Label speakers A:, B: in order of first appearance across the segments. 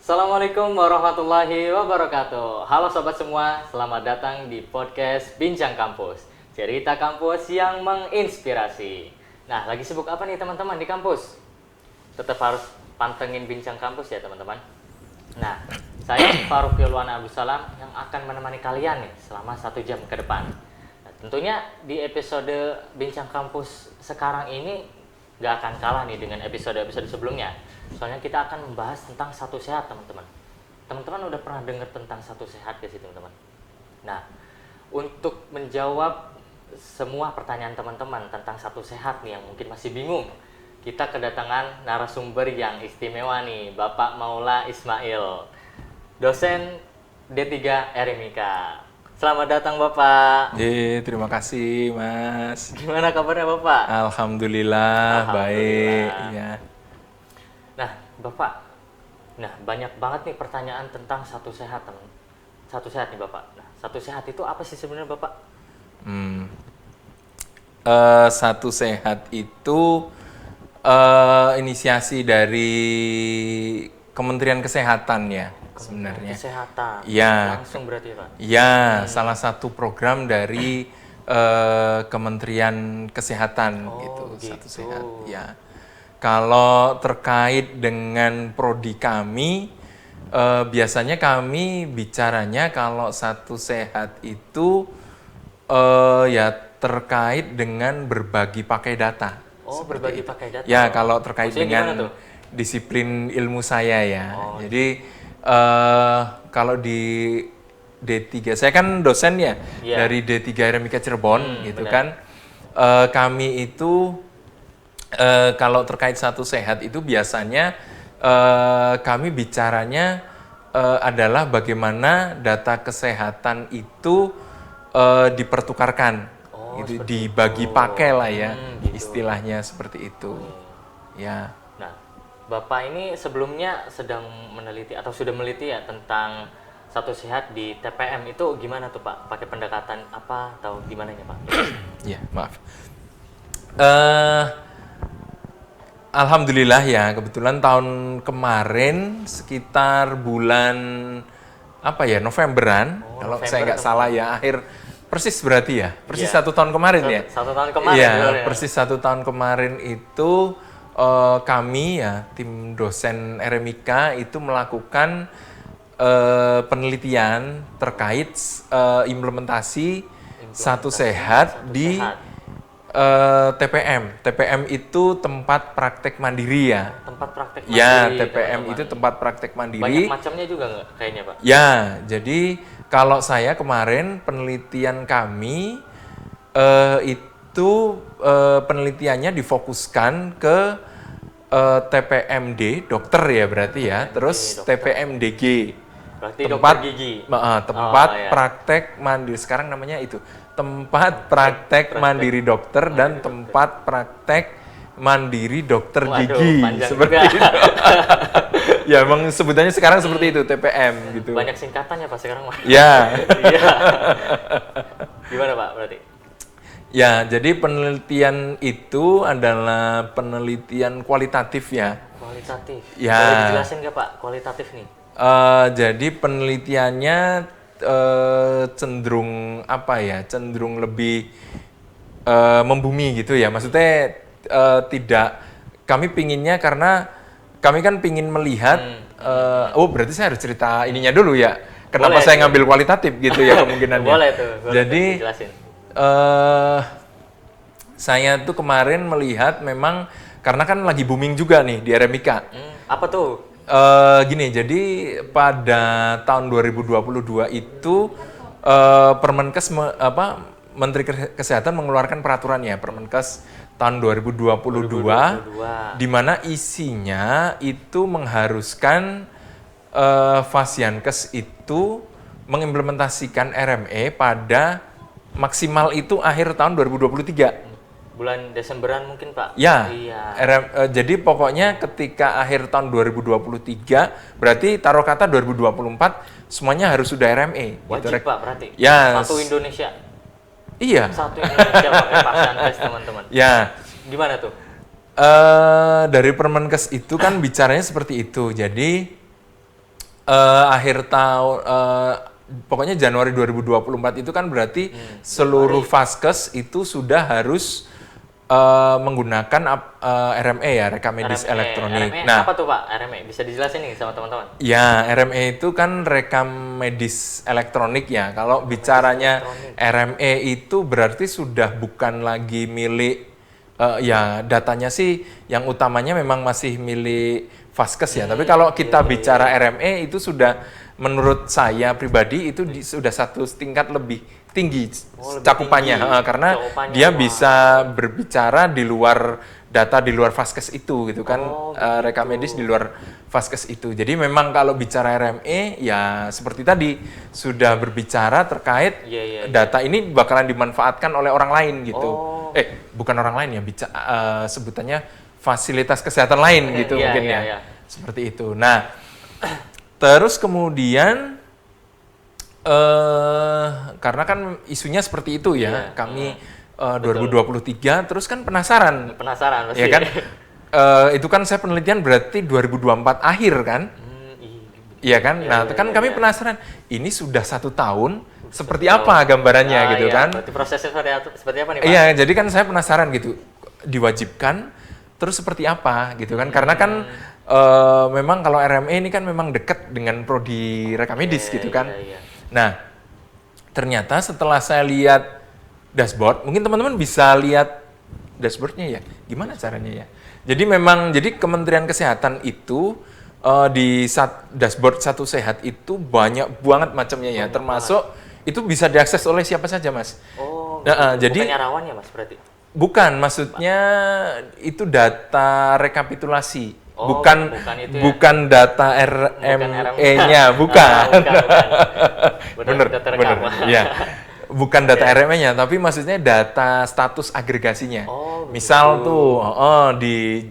A: Assalamualaikum warahmatullahi wabarakatuh. Halo sobat semua, selamat datang di podcast Bincang Kampus. Cerita kampus yang menginspirasi. Nah, lagi sibuk apa nih teman-teman di kampus? Tetap harus pantengin Bincang Kampus ya teman-teman. Nah, saya Farouk Yulwana Abdul Salam yang akan menemani kalian nih selama 1 jam ke depan. Nah, tentunya di episode Bincang Kampus sekarang ini gak akan kalah nih dengan episode-episode sebelumnya. Soalnya kita akan membahas tentang satu sehat teman-teman. Teman-teman udah pernah dengar tentang satu sehat gak sih teman-teman? Nah, untuk menjawab semua pertanyaan teman-teman tentang satu sehat nih yang mungkin masih bingung, kita kedatangan narasumber yang istimewa nih, Bapak Maula Ismail, dosen D3 RMIK. Selamat datang Bapak.
B: Terima kasih Mas.
A: Gimana kabarnya Bapak?
B: Alhamdulillah. Baik. Ya.
A: Nah, Bapak, banyak banget nih pertanyaan tentang satu sehat, teman. Satu sehat nih, Bapak. Nah, satu sehat itu apa sih sebenarnya, Bapak?
B: Satu sehat itu inisiasi dari Kementerian Kesehatan ya, sebenarnya.
A: Kesehatan.
B: Ya.
A: Langsung berarti, Pak.
B: Ya, salah satu program dari Kementerian Kesehatan gitu, Satu Sehat. Ya. Kalau terkait dengan prodi kami, biasanya kami bicaranya kalau satu sehat itu ya terkait dengan berbagi pakai data.
A: Oh, berbagi pakai data.
B: Ya, kalau terkait
A: maksudnya
B: dengan disiplin ilmu saya ya. Jadi kalau di D3, saya kan dosen ya, dari D3 RMIK Cirebon gitu kan. Kami itu kalau terkait satu sehat itu biasanya kami bicaranya adalah bagaimana data kesehatan itu dipertukarkan, gitu, dibagi pakai lah ya, istilahnya seperti itu. Ya.
A: Nah, Bapak ini sebelumnya sedang meneliti atau sudah meneliti ya tentang satu sehat di TPM, itu gimana tuh Pak? Pakai pendekatan apa atau gimana ya Pak?
B: Ya, maaf. Alhamdulillah ya, kebetulan tahun kemarin sekitar bulan Novemberan, kalau saya nggak salah ya, akhir persis berarti ya, persis 1 tahun kemarin ya.
A: 1 tahun kemarin.
B: Ya, persis 1 tahun kemarin itu kami ya, tim dosen RMIK itu melakukan penelitian terkait implementasi satu sehat di TPM. TPM itu tempat praktek mandiri ya.
A: Tempat praktek mandiri.
B: Ya, TPM itu tempat praktek mandiri.
A: Banyak macamnya juga nggak kayaknya Pak?
B: Ya, jadi kalau saya kemarin penelitian kami itu penelitiannya difokuskan ke TPMD, dokter ya berarti ya, terus TPMDG.
A: Berarti
B: tempat
A: dokter gigi.
B: Tempat praktek mandiri, sekarang namanya itu tempat praktek mandiri dokter dan tempat praktek mandiri dokter gigi, seperti itu. Ya, emang sebutannya sekarang seperti itu, TPM gitu.
A: Banyak singkatannya Pak sekarang.
B: Ya.
A: Gimana Pak berarti?
B: Ya, jadi penelitian itu adalah penelitian kualitatif ya.
A: Kualitatif.
B: Ya.
A: Boleh dijelasin nggak Pak kualitatif nih?
B: Jadi penelitiannya cenderung cenderung lebih membumi gitu ya. Maksudnya tidak, kami pinginnya karena kami kan pingin melihat, berarti saya harus cerita ininya dulu ya. Kenapa saya ngambil kualitatif gitu ya kemungkinannya.
A: Boleh tuh.
B: Jadi
A: dijelasin.
B: Saya tuh kemarin melihat memang karena kan lagi booming juga nih di RMIK.
A: Apa tuh?
B: Gini, jadi pada tahun 2022 itu Permenkes Menteri Kesehatan mengeluarkan peraturannya, Permenkes tahun 2022 di mana isinya itu mengharuskan Fasiankes itu mengimplementasikan RME pada maksimal itu akhir tahun 2023.
A: Bulan Desemberan mungkin Pak?
B: Ya,
A: iya.
B: Jadi pokoknya ketika akhir tahun 2023, berarti taruh kata 2024 semuanya harus sudah RME.
A: Wajib
B: gitu.
A: Pak berarti?
B: Ya.
A: Satu Indonesia?
B: Iya.
A: Satu Indonesia pakai Fasiankes teman-teman?
B: Ya.
A: Gimana tuh?
B: Dari Permenkes itu kan bicaranya seperti itu, jadi akhir tahun pokoknya Januari 2024 itu kan berarti seluruh vaskes itu sudah harus menggunakan RME ya, rekam medis elektronik.
A: RME,
B: Nah,
A: apa tuh Pak RME? Bisa dijelasin nih sama teman-teman.
B: ya, RME itu kan rekam medis elektronik ya. Kalau bicaranya RME itu berarti sudah bukan lagi milik ya, datanya sih yang utamanya memang masih milik vaskes ya. Tapi kalau kita bicara RME itu sudah, menurut saya pribadi itu sudah satu tingkat lebih tinggi cakupannya, karena dia bisa berbicara di luar data di luar vaskes itu gitu kan, rekam medis di luar vaskes itu. Jadi memang kalau bicara RME ya seperti tadi sudah berbicara terkait data ini bakalan dimanfaatkan oleh orang lain gitu. Bukan orang lain ya, sebutannya fasilitas kesehatan lain gitu mungkin ya. Seperti itu. Nah, terus kemudian karena kan isunya seperti itu ya, kami 2023 terus kan penasaran
A: pasti.
B: Ya kan, itu kan saya penelitian berarti 2024 akhir kan, iya kan. Nah itu kan kami penasaran ini sudah 1 tahun seperti apa gambarannya gitu kan.
A: Berarti prosesnya seperti apa nih Pak?
B: Iya, jadi kan saya penasaran gitu, diwajibkan terus seperti apa gitu kan, karena kan memang kalau RME ini kan memang dekat dengan prodi rekam medis gitu kan. Nah, ternyata setelah saya lihat dashboard, mungkin teman-teman bisa lihat dashboardnya ya, gimana caranya ya. Jadi memang, jadi Kementerian Kesehatan itu di dashboard Satu Sehat itu banyak banget macamnya ya, termasuk itu bisa diakses oleh siapa saja Mas.
A: Jadi bukannya rawan ya Mas berarti?
B: Bukan, maksudnya itu data rekapitulasi. Bukan data RME-nya, bukan. Bener. Ya. Bukan data RME-nya, tapi maksudnya data status agregasinya. Misal tuh di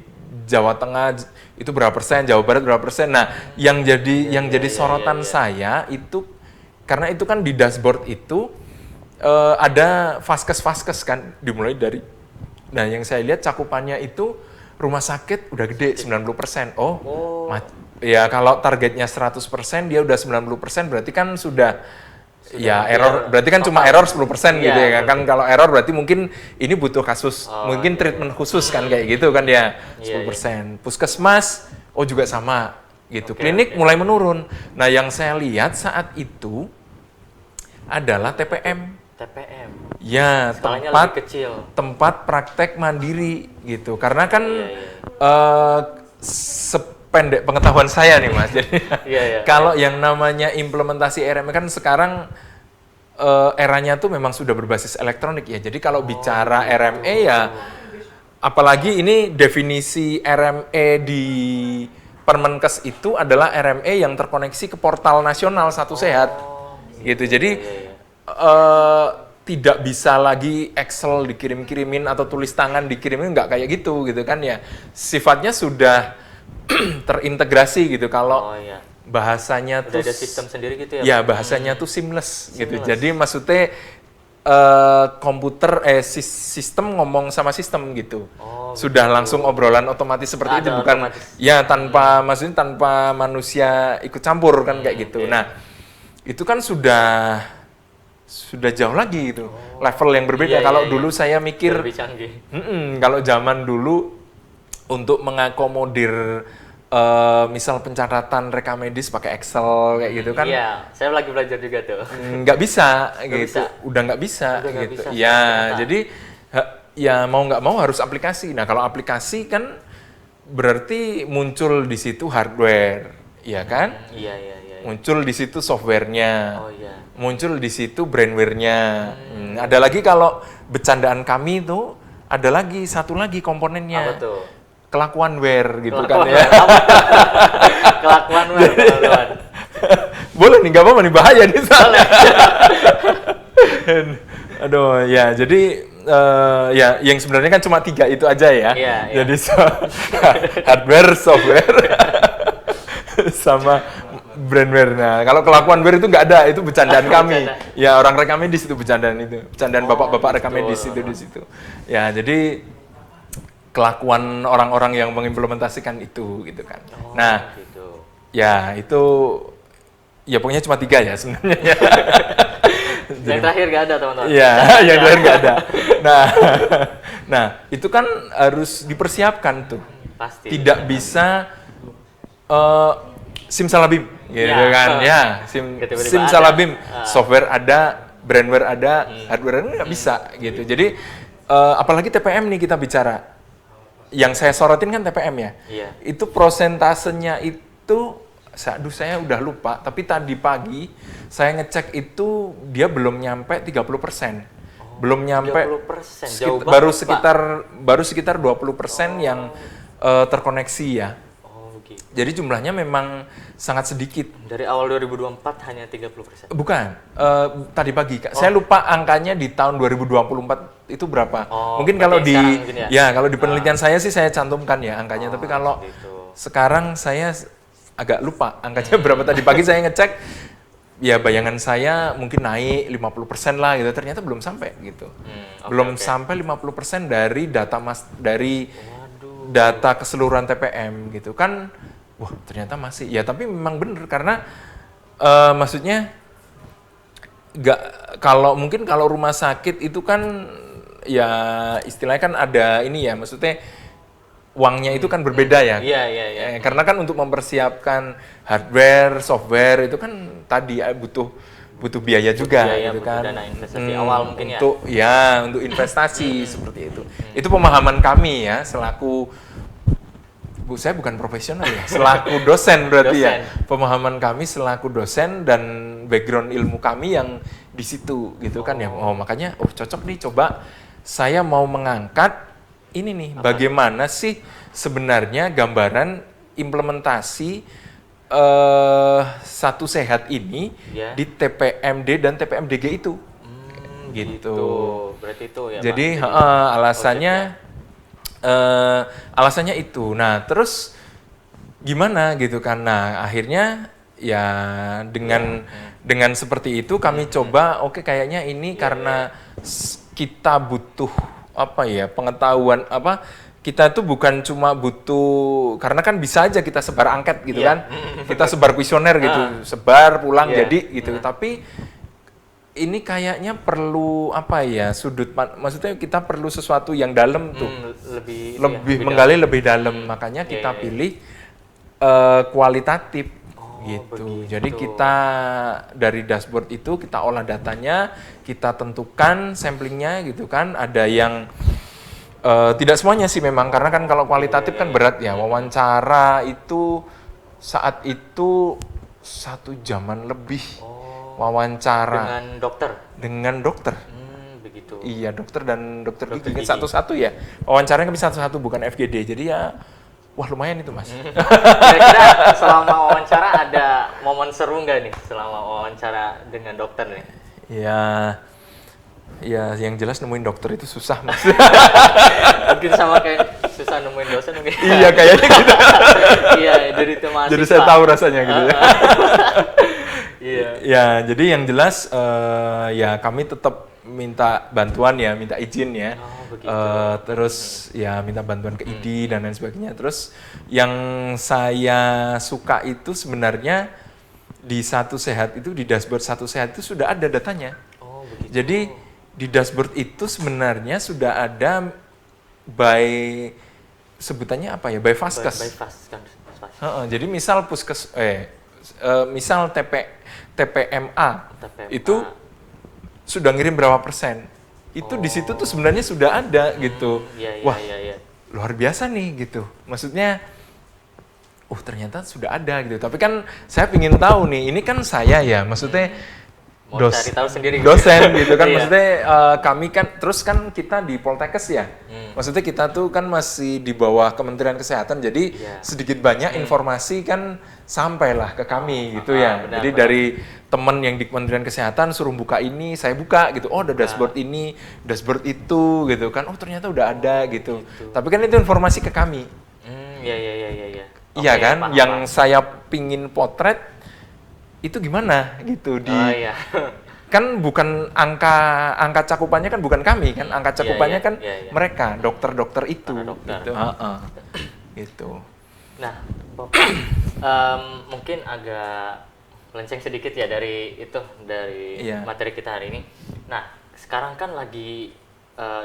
B: Jawa Tengah itu berapa persen, Jawa Barat berapa persen. Nah, yang jadi sorotan saya itu karena itu kan di dashboard itu ada vaskes kan, dimulai dari, nah yang saya lihat cakupannya itu rumah sakit udah gede 90%. Ya kalau targetnya 100% dia udah 90%, berarti kan sudah ya error, berarti kan cuma error 10% gitu ya kan. Kalau error berarti mungkin ini butuh kasus, mungkin treatment khusus kan kayak gitu kan ya, 10%. Puskesmas juga sama gitu. Klinik mulai menurun. Nah, yang saya lihat saat itu adalah TPM. Ya, tempat praktek mandiri gitu. Karena kan sependek pengetahuan saya nih Mas. Jadi kalau yang namanya implementasi RME kan sekarang eranya tuh memang sudah berbasis elektronik ya. Jadi kalau bicara RME ya, apalagi ini definisi RME di Permenkes itu adalah RME yang terkoneksi ke portal nasional Satu Sehat. Gitu. Jadi tidak bisa lagi Excel dikirim-kirimin atau tulis tangan dikirimin, nggak kayak gitu kan ya. Sifatnya sudah terintegrasi gitu. Kalau bahasanya tuh
A: ada sistem sendiri gitu ya.
B: Ya, bahasanya tuh seamless gitu. Jadi maksudnya sistem ngomong sama sistem gitu. Sudah langsung obrolan otomatis seperti itu, bukan ya maksudnya tanpa manusia ikut campur kan kayak gitu. Nah, itu kan sudah jauh lagi gitu, level yang berbeda. Kalau dulu saya mikir, kalau zaman dulu untuk mengakomodir misal pencatatan rekam medis pakai Excel kayak gitu kan?
A: Iya, saya lagi belajar juga tuh.
B: Nggak bisa gitu, udah nggak bisa gitu. Ya, jadi ya mau nggak mau harus aplikasi. Nah, kalau aplikasi kan berarti muncul di situ hardware, ya kan?
A: Iya.
B: Muncul di situ softwarenya. Muncul di situ brandware-nya. Ada lagi kalau bercandaan kami itu ada lagi satu lagi komponennya.
A: Apa tuh?
B: Kelakuanware gitu kan ya.
A: Kelakuanware, teman-teman.
B: Boleh nih, nggak apa-apa nih, bahaya nih soalnya. Aduh, ya jadi ya yang sebenarnya kan cuma 3 itu aja ya. Jadi hardware, software, sama brandware. Nah, kalau kelakuanware itu nggak ada, itu bercandaan kami. Ya, orang rekam medis itu bercandaan bapak-bapak rekam medis itu di situ. Ya, jadi kelakuan orang-orang yang mengimplementasikan itu gitu kan. Ya itu ya pokoknya cuma 3 ya sebenarnya.
A: Yang terakhir nggak ada teman-teman.
B: Iya, yang lain nggak ada. Nah, itu kan harus dipersiapkan tuh.
A: Pasti.
B: Tidak bisa simsalabim, gitu
A: Ya.
B: kan? Ya,
A: Tiba-tiba
B: simsalabim.
A: ada.
B: Software ada, brandware ada, hardware nggak bisa gitu. Jadi apalagi TPM nih kita bicara. Yang saya sorotin kan TPM ya.
A: Iya.
B: Itu prosentasenya itu, aduh saya udah lupa. Tapi tadi pagi saya ngecek itu dia belum nyampe 30%. Belum nyampe
A: 30%, jauh banget,
B: baru
A: Pak.
B: baru sekitar 20% yang terkoneksi ya.
A: Oh, begitu.
B: Jadi jumlahnya memang sangat sedikit.
A: Dari awal 2024 hanya 30%.
B: Bukan, tadi pagi Kak. Saya lupa angkanya di tahun 2024 itu berapa.
A: Oh,
B: Mungkin kalau
A: berarti
B: di
A: sekarang mungkin ya?
B: kalau di penelitian saya sih saya cantumkan ya angkanya. Tapi kalau
A: gitu.
B: sekarang saya agak lupa angkanya berapa. Tadi pagi saya ngecek, ya bayangan saya mungkin naik 50% lah gitu. Ternyata belum sampai gitu. Belum sampai 50% dari dari
A: Waduh.
B: data keseluruhan TPM gitu kan. Wah, ternyata masih. Ya, tapi memang benar karena maksudnya mungkin kalau rumah sakit itu kan ya istilahnya kan ada ini ya, maksudnya uangnya itu kan berbeda ya.
A: Iya.
B: Karena kan untuk mempersiapkan hardware, software itu kan tadi butuh biaya juga
A: biaya,
B: gitu
A: butuh
B: kan.
A: dana investasi awal mungkin ya.
B: Untuk investasi seperti itu. Itu pemahaman kami ya selaku saya bukan profesional ya, selaku dosen berarti ya. Pemahaman kami selaku dosen dan background ilmu kami yang di situ gitu kan ya. Oh, makanya cocok nih, coba saya mau mengangkat ini nih, bagaimana sih sebenarnya gambaran implementasi satu sehat ini di TPMD dan TPMDG itu. Gitu.
A: Berarti itu ya.
B: Jadi alasannya itu. Nah, terus gimana gitu kan? Nah, akhirnya ya dengan seperti itu kami coba, kayaknya ini karena kita butuh pengetahuan kita tuh bukan cuma butuh, karena kan bisa aja kita sebar angket gitu kan, kita sebar kuesioner gitu, sebar pulang jadi gitu, tapi ini kayaknya perlu maksudnya kita perlu sesuatu yang dalam tuh, lebih menggali lebih dalam, makanya kita pilih kualitatif gitu. Jadi kita dari dashboard itu kita olah datanya, kita tentukan samplingnya gitu kan, ada yang tidak semuanya sih memang, karena kan kalau kualitatif kan berat ya, wawancara itu saat itu 1 jaman lebih wawancara dengan dokter.
A: Begitu.
B: Iya, dokter dan dokter gigi satu-satu ya, wawancaranya kami satu-satu bukan FGD, jadi ya wah lumayan itu Mas.
A: Kira-kira selama wawancara ada momen seru nggak nih selama wawancara dengan dokter nih?
B: Ya, yang jelas nemuin dokter itu susah Mas.
A: Mungkin sama kayak susah nemuin dosen mungkin.
B: Iya, kayaknya gitu.
A: Iya, dari itu mahasiswa.
B: Jadi saya tahu rasanya gitu ya.
A: Iya.
B: Ya, jadi yang jelas ya kami tetap minta bantuan ya, minta izin ya. Terus ya minta bantuan ke ID dan lain sebagainya. Terus yang saya suka itu sebenarnya di Satu Sehat itu, di dashboard Satu Sehat itu sudah ada datanya. Jadi di dashboard itu sebenarnya sudah ada sebutannya apa ya? By Vaskes. Jadi misal misal TPMA itu sudah ngirim berapa persen. Itu di situ tuh sebenarnya sudah ada gitu. Wah, luar biasa nih gitu. Maksudnya ternyata sudah ada gitu. Tapi kan saya ingin tahu nih, ini kan saya ya, maksudnya
A: cari tahu sendiri
B: dosen gitu kan. Maksudnya kami kan, terus kan kita di Poltekkes ya, maksudnya kita tuh kan masih di bawah Kementerian Kesehatan, jadi sedikit banyak informasi kan sampailah ke kami gitu ya. Jadi dari teman yang di Kementerian Kesehatan suruh buka ini, saya buka gitu, ada dashboard ini, dashboard itu gitu kan, ternyata udah ada gitu. Tapi kan itu informasi ke kami. Iya kan, yang saya pingin potret itu gimana gitu kan bukan angka cakupannya kan bukan kami kan, angka cakupannya kan mereka dokter-dokter itu gitu. Gitu.
A: Nah, Bapak mungkin agak melenceng sedikit ya dari
B: Iya.
A: materi kita hari ini. Nah, sekarang kan lagi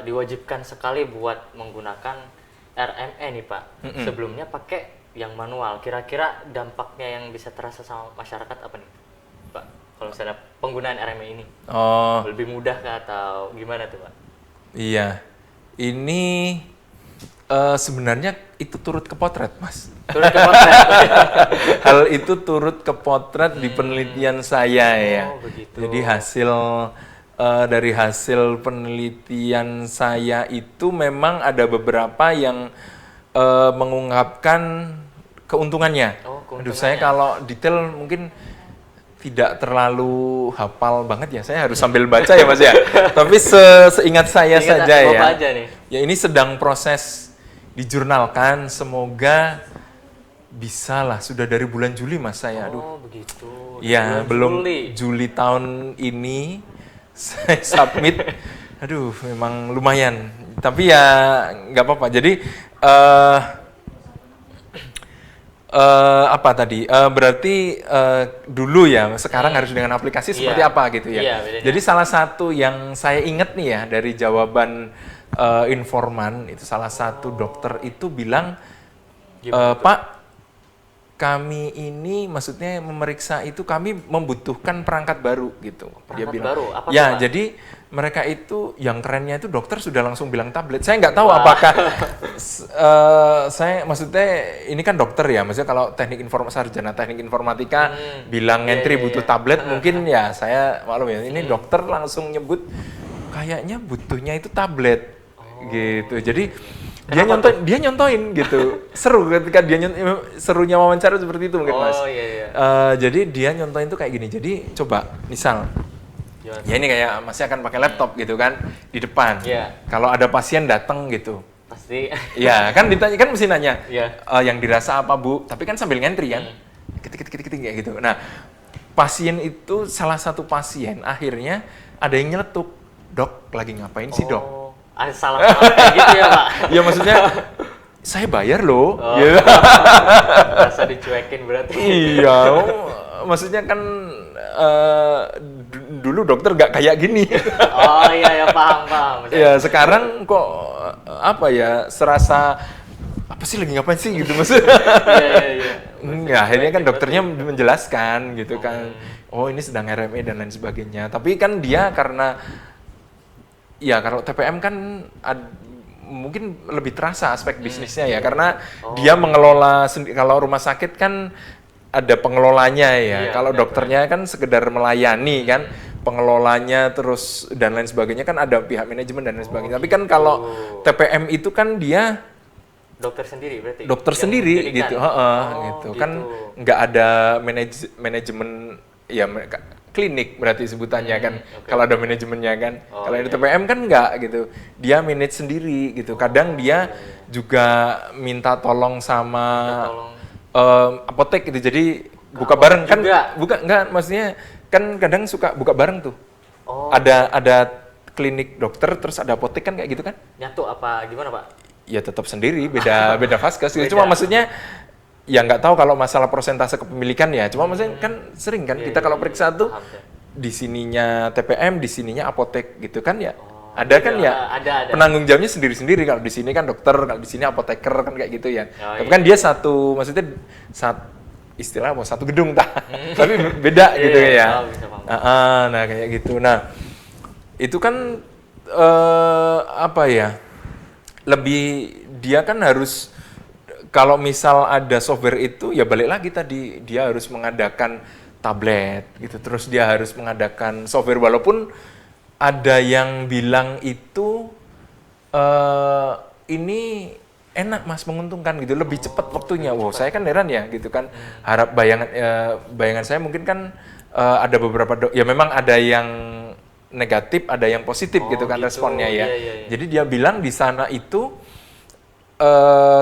A: diwajibkan sekali buat menggunakan RME nih Pak. Sebelumnya pakai yang manual. Kira-kira dampaknya yang bisa terasa sama masyarakat apa nih Pak? Kalau misalnya penggunaan RME ini
B: Oh,
A: lebih mudah kah atau gimana tuh Pak?
B: iya. Ini sebenarnya itu turut ke potret, Mas.
A: Turun ke potret.
B: Hal itu turut ke potret di penelitian saya ya.
A: Oh, begitu.
B: Jadi dari hasil penelitian saya itu memang ada beberapa yang mengungkapkan keuntungannya.
A: Oh,
B: Aduh, saya kalau detail mungkin tidak terlalu hafal banget ya. Saya harus sambil baca ya, Mas ya. Tapi seingat saya
A: Ingat
B: saja ya.
A: Bapak aja nih.
B: Ya ini sedang proses dijurnalkan, semoga bisa lah, sudah dari bulan Juli Mas saya. Aduh.
A: Oh, begitu.
B: Ya,
A: Bulan
B: belum
A: Juli.
B: Juli tahun ini saya submit. Aduh, memang lumayan. Tapi ya nggak apa-apa. Jadi apa tadi? Berarti dulu ya, sekarang harus dengan aplikasi seperti
A: Iya.
B: apa gitu ya.
A: Iya, bedanya.
B: Jadi salah satu yang saya ingat nih ya dari jawaban informan itu, salah satu dokter itu bilang, Pak, kami ini maksudnya memeriksa itu kami membutuhkan perangkat baru gitu. Dia
A: Perangkat
B: bilang.
A: baru? Apa tuh,
B: Ya,
A: Pak?
B: jadi mereka itu yang kerennya itu dokter sudah langsung bilang tablet. Saya nggak tahu apakah saya maksudnya ini kan dokter ya, maksudnya kalau sarjana teknik informatika bilang ngentri butuh tablet, mungkin ya saya maklum ya. Ini dokter langsung nyebut kayaknya butuhnya itu tablet gitu. Jadi dia nyontoin gitu. Seru ketika serunya wawancara seperti itu mungkin Mas.
A: Oh iya.
B: Jadi dia nyontoin tuh kayak gini. Jadi coba misal
A: Gimana?
B: ya ini kayak Masnya akan pakai laptop gitu kan di depan.
A: Iya.
B: Kalau ada pasien datang gitu.
A: Pasti.
B: Ya kan ditanya, kan mesti nanya.
A: Iya.
B: Yang dirasa apa Bu? Tapi kan sambil ngentri kan. Ketik kayak gitu. Nah, pasien itu salah satu pasien akhirnya ada yang nyeletuk. Dok, lagi ngapain sih, Dok?
A: Oh, ada salah kayak gitu ya Pak?
B: Ya maksudnya saya bayar loh.
A: Oh.
B: Gitu.
A: Rasa dicuekin berarti.
B: Iya, maksudnya kan dulu dokter nggak kayak gini.
A: Oh iya paham.
B: Ya sekarang kok apa ya, serasa apa sih lagi ngapain sih gitu maksudnya.
A: Iya.
B: Enggak, akhirnya kan dokternya menjelaskan gitu kan. Oh ini sedang RME dan lain sebagainya. Tapi kan dia karena ya kalau TPM kan mungkin lebih terasa aspek bisnisnya ya, karena dia mengelola kalau rumah sakit kan ada pengelolanya ya.
A: Iya,
B: Kalau dokternya kan sekedar melayani kan, pengelolanya terus dan lain sebagainya kan ada pihak manajemen dan lain sebagainya. Tapi kan kalau TPM itu kan dia
A: Dokter sendiri berarti?
B: dokter
A: Yang
B: sendiri
A: menjadikan?
B: gitu, gitu. Kan nggak ada manajemen ya klinik berarti sebutannya kan. Kalau ada manajemennya kan. Kalau ini TPM kan nggak gitu. Dia manage sendiri gitu. Kadang dia juga minta tolong sama apotek gitu. Jadi buka bareng kan, buka enggak, maksudnya kan kadang suka buka bareng tuh. Ada klinik dokter terus ada apotek kan kayak gitu kan.
A: Nyatu apa gimana Pak?
B: Ya tetap sendiri, beda vaskes gitu. Cuma maksudnya ya nggak tahu kalau masalah persentase kepemilikan ya. Cuma maksudnya kan sering kan kita kalau periksa tuh di sininya TPM, di sininya apotek gitu kan ya. Ada kan ya.
A: Ada.
B: Penanggung jawabnya sendiri-sendiri. Kalau di sini kan dokter, kalau di sini apoteker kan kayak gitu ya. Tapi kan dia maksudnya istilah apa, satu gedung tapi beda gitu ya. Nah kayak gitu. Nah itu kan apa ya? Dia kan harus, kalau misal ada software itu ya balik lagi tadi, dia harus mengadakan tablet gitu, terus dia harus mengadakan software, walaupun ada yang bilang itu ini enak Mas, menguntungkan gitu, lebih cepat waktunya. Wow, saya kan heran ya gitu kan. Bayangan saya mungkin kan ada beberapa ya memang ada yang negatif, ada yang positif gitu kan responnya ya.
A: Iya.
B: Jadi dia bilang di sana itu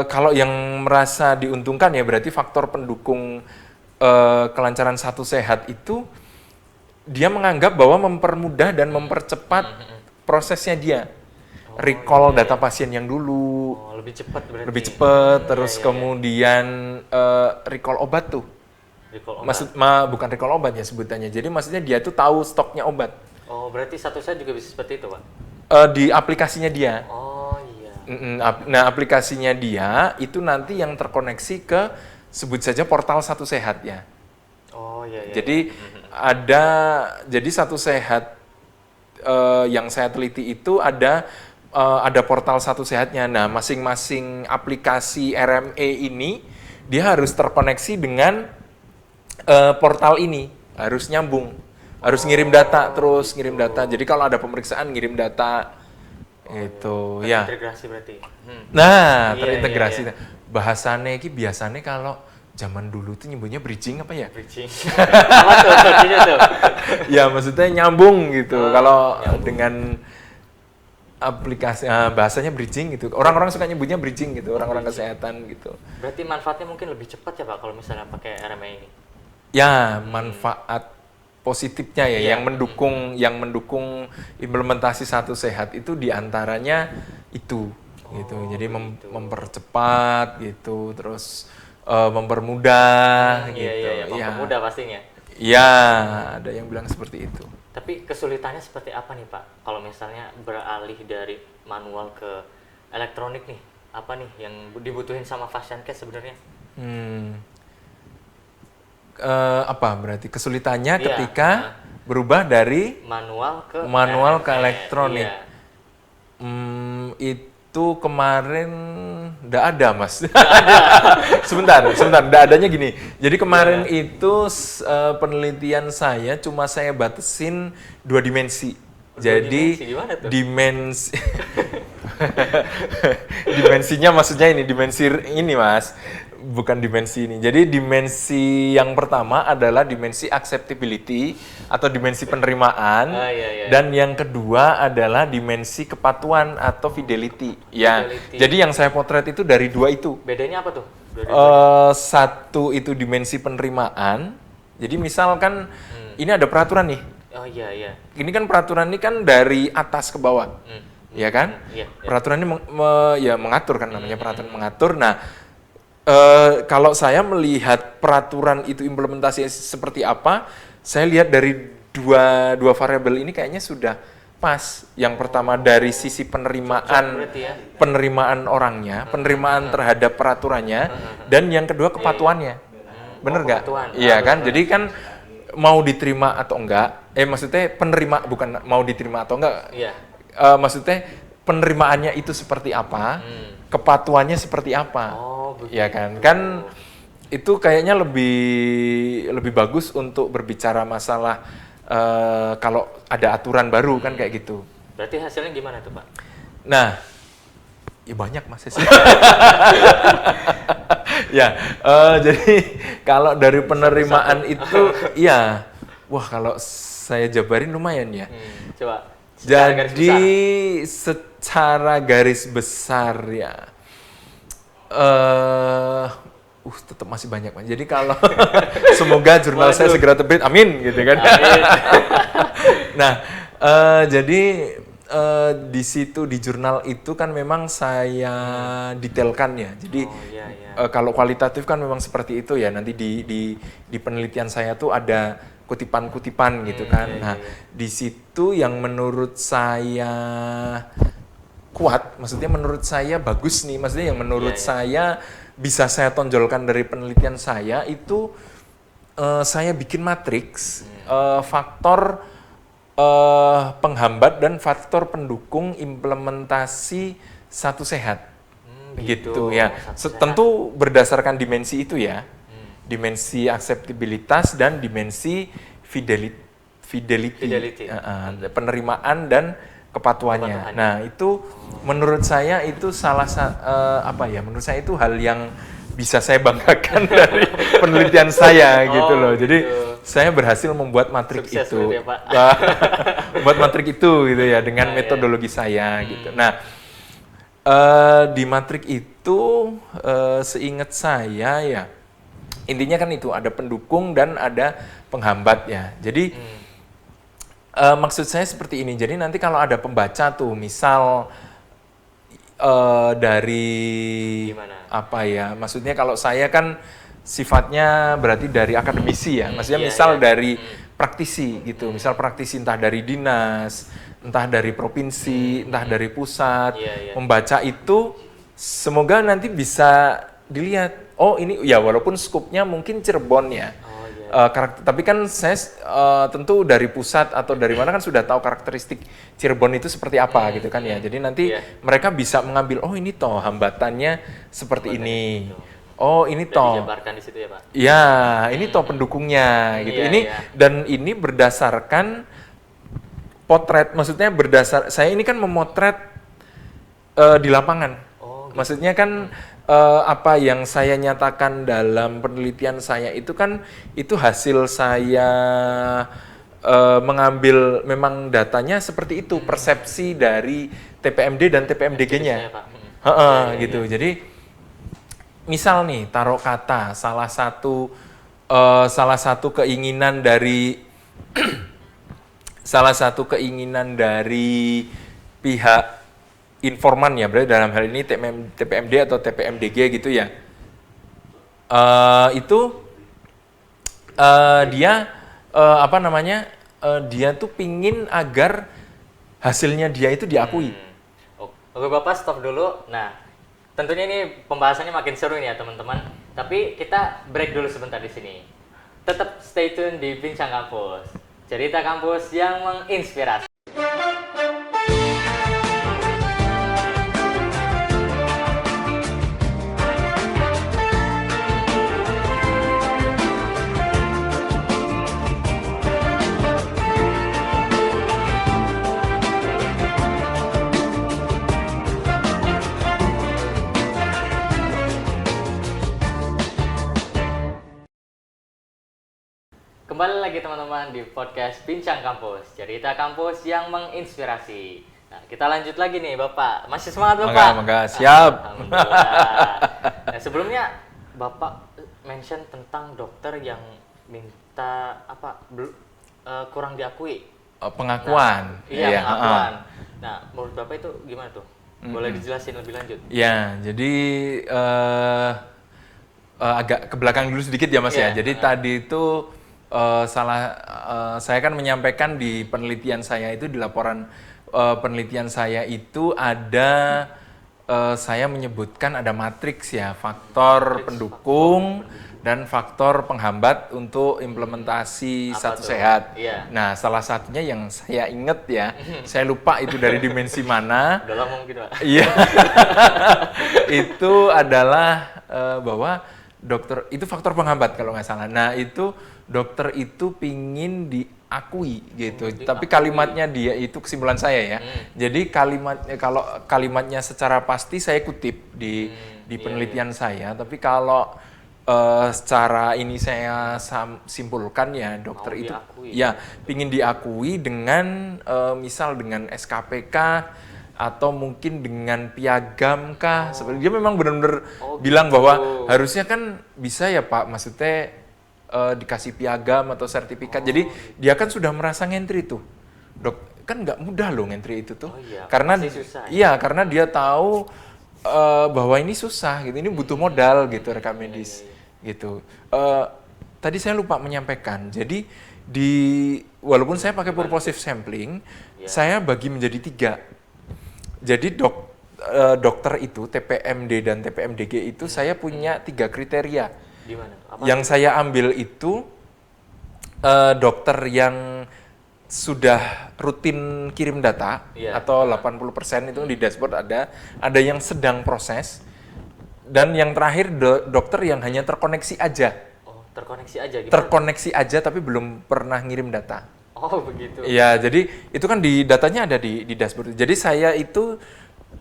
B: kalau yang merasa diuntungkan ya berarti faktor pendukung kelancaran satu sehat itu dia menganggap bahwa mempermudah dan mempercepat prosesnya dia. Recall data pasien yang dulu.
A: Lebih cepat berarti.
B: Lebih cepat, terus kemudian recall obat tuh.
A: Recall obat.
B: Bukan recall obat ya sebutannya. Jadi maksudnya dia tuh tahu stoknya obat.
A: Oh, berarti satu set juga bisa seperti itu, Pak?
B: Di aplikasinya dia.
A: Oh, iya.
B: Nah, aplikasinya dia itu nanti yang terkoneksi ke sebut saja portal Satu Sehat ya.
A: Oh, iya, iya.
B: Jadi jadi Satu Sehat yang saya teliti itu ada portal Satu Sehatnya. Nah, masing-masing aplikasi RME ini dia harus terkoneksi dengan portal ini, harus nyambung, harus ngirim data terus ngirim data. Jadi kalau ada pemeriksaan ngirim data itu ya.
A: Terintegrasi berarti.
B: Nah,
A: Iya,
B: terintegrasi.
A: iya.
B: Bahasanya ini biasanya kalau zaman dulu tuh nyebutnya bridging apa ya?
A: Bridging. Apa tuh artinya tuh?
B: Ya maksudnya nyambung gitu. Kalau
A: nyambung.
B: dengan aplikasi bahasanya bridging gitu. Orang-orang suka nyebutnya bridging gitu, orang-orang kesehatan gitu.
A: Berarti manfaatnya mungkin lebih cepat ya, Pak, kalau misalnya pakai RMA ini?
B: Ya, manfaat positifnya ya
A: Iya.
B: yang mendukung implementasi Satu Sehat itu diantaranya itu gitu. Jadi
A: begitu.
B: mempercepat gitu, terus mempermudah gitu.
A: Iya, mempermudah pastinya.
B: Ya, ada yang bilang seperti itu.
A: Tapi kesulitannya seperti apa nih, Pak? Kalau misalnya beralih dari manual ke elektronik nih, apa nih yang dibutuhin sama Fastcash sebenarnya?
B: Apa berarti kesulitannya
A: Iya,
B: ketika berubah dari
A: manual ke
B: elektronik?
A: Iya.
B: Itu kemarin nggak ada, Mas. sebentar, nggak adanya gini. Jadi kemarin itu penelitian saya cuma saya batasin 2 dimensi. Jadi
A: dimensi gimana tuh?
B: dimensinya maksudnya ini dimensi ini, Mas. Bukan dimensi ini. Jadi dimensi yang pertama adalah dimensi acceptability atau dimensi penerimaan.
A: Iya.
B: Dan yang kedua adalah dimensi kepatuhan atau fidelity. Ya.
A: Fidelity.
B: Jadi yang saya potret itu dari 2 itu.
A: Bedanya apa tuh?
B: Satu itu dimensi penerimaan. Jadi misalkan ini ada peraturan nih.
A: Oh iya.
B: Ini kan peraturan ini kan dari atas ke bawah. Ya kan?
A: Iya.
B: Peraturan ini ya mengatur kan namanya peraturan mengatur. Nah, kalau saya melihat peraturan itu implementasinya seperti apa, saya lihat dari dua variabel ini kayaknya sudah pas. Yang pertama dari sisi penerimaan orangnya, penerimaan terhadap peraturannya, dan yang kedua kepatuhannya. Bener nggak? Iya kan? Jadi kan mau diterima atau enggak, maksudnya bukan mau diterima atau enggak.
A: Iya.
B: Maksudnya penerimaannya itu seperti apa, kepatuhannya seperti apa. Ya kan? Kan itu kayaknya lebih bagus untuk berbicara masalah kalau ada aturan baru kan kayak gitu.
A: Berarti hasilnya gimana tuh, Pak?
B: Nah, ya banyak Mas. Ya, jadi kalau dari penerimaan itu, ya, wah kalau saya jabarin lumayan ya.
A: Coba.
B: Jadi secara garis besar ya, tetap masih banyak Mas. Jadi kalau semoga jurnal saya segera terbit, amin gitu kan.
A: Amin.
B: Nah, jadi di situ di jurnal itu kan memang saya detailkan ya. Jadi kalau kualitatif kan memang seperti itu ya. Nanti di penelitian saya tuh ada kutipan-kutipan gitu kan. Nah, di situ yang menurut saya kuat, maksudnya menurut saya bagus nih, maksudnya yang menurut saya bisa saya tonjolkan dari penelitian saya itu saya bikin matriks faktor penghambat dan faktor pendukung implementasi Satu Sehat. Gitu ya. Tentu berdasarkan dimensi itu ya. Dimensi akseptabilitas dan dimensi fidelity. Penerimaan dan kepatuhannya. Nah, itu menurut saya itu menurut saya itu hal yang bisa saya banggakan dari penelitian saya gitu loh. Jadi saya berhasil membuat matrik
A: sukses
B: itu.
A: Ya, Pak.
B: Membuat matrik itu gitu ya dengan metodologi saya gitu. Nah, di matrik itu seingat saya ya intinya kan itu ada pendukung dan ada penghambat ya. Jadi maksud saya seperti ini. Jadi nanti kalau ada pembaca tuh, misal dari
A: gimana?
B: apa ya? Maksudnya kalau saya kan sifatnya berarti dari akademisi ya. Maksudnya
A: Iya,
B: misal
A: iya.
B: dari praktisi gitu. Misal praktisi entah dari dinas, entah dari provinsi, entah dari pusat.
A: Iya, iya.
B: Membaca itu semoga nanti bisa dilihat. Oh ini ya walaupun skupnya mungkin Cirebon ya.
A: Oh iya.
B: Tapi kan saya tentu dari pusat atau dari mana kan sudah tahu karakteristik Cirebon itu seperti apa gitu kan ya. Jadi nanti
A: Iya.
B: mereka bisa mengambil, oh ini toh hambatannya seperti ini.
A: Gitu.
B: Oh ini
A: Udah
B: toh,
A: dijabarkan di situ ya Pak.
B: ya ini toh pendukungnya gitu.
A: Iya,
B: Ini
A: iya.
B: dan ini berdasarkan potret, maksudnya saya ini kan memotret di lapangan.
A: Oh gitu.
B: Maksudnya kan apa yang saya nyatakan dalam penelitian saya itu kan itu hasil saya mengambil memang datanya seperti itu, persepsi dari TPMD dan TPMDG-nya.
A: Saya, Pak.
B: Gitu. Jadi misal nih taruh kata salah satu keinginan dari salah satu keinginan dari pihak informan ya, berarti dalam hal ini TPMD atau TPMDG gitu ya. Dia apa namanya? Dia tuh pingin agar hasilnya dia itu diakui.
A: Oke Bapak, stop dulu. Nah, tentunya ini pembahasannya makin seru nih ya teman-teman. Tapi kita break dulu sebentar di sini. Tetap stay tune di Bincang Kampus. Cerita kampus yang menginspirasi. Kembali lagi teman-teman di podcast Bincang Kampus, cerita kampus yang menginspirasi. Nah, kita lanjut lagi nih Bapak. Masih semangat Bapak?
B: Mangga, siap.
A: Alhamdulillah. Nah, sebelumnya Bapak mention tentang dokter yang minta kurang diakui.
B: Pengakuan.
A: Nah, iya, pengakuan. Nah, menurut Bapak itu gimana tuh? Boleh dijelasin lebih lanjut?
B: Ya, jadi agak ke belakang dulu sedikit ya Mas ya. Jadi tadi itu saya kan menyampaikan di penelitian saya itu, di laporan penelitian saya itu ada saya menyebutkan ada matriks ya, faktor pendukung dan faktor penghambat untuk implementasi satu sehat.
A: Iya.
B: Nah, salah satunya yang saya ingat ya, saya lupa itu dari dimensi mana.
A: Udah lama mungkin Pak.
B: Iya, itu adalah bahwa dokter itu faktor penghambat kalau nggak salah. Nah itu dokter itu pingin diakui gitu. Tapi kalimatnya dia itu kesimpulan saya ya. Jadi kalau kalimatnya secara pasti saya kutip di penelitian saya. Tapi kalau secara ini saya simpulkan ya dokter itu ya pingin diakui dengan misal dengan SKPK atau mungkin dengan piagam kah. Seperti dia memang benar-benar bilang bahwa harusnya kan bisa ya Pak, maksudnya dikasih piagam atau sertifikat. Jadi dia kan sudah merasa ngentri tuh. Dok, kan nggak mudah loh ngentri itu tuh. Karena
A: susah,
B: iya, karena dia tahu bahwa ini susah gitu. Ini butuh modal gitu, rekam medis gitu. Tadi saya lupa menyampaikan. Jadi walaupun saya pakai purposive sampling, saya bagi menjadi 3. Jadi dokter itu TPMD dan TPMDG itu saya punya 3 kriteria.
A: Di mana?
B: Yang saya ambil itu dokter yang sudah rutin kirim data atau 80% itu di dashboard ada yang sedang proses, dan yang terakhir dokter yang hanya terkoneksi aja.
A: Oh, terkoneksi aja gitu.
B: Terkoneksi aja tapi belum pernah ngirim data.
A: Oh begitu.
B: Iya, jadi itu kan di datanya ada di dashboard. Jadi saya itu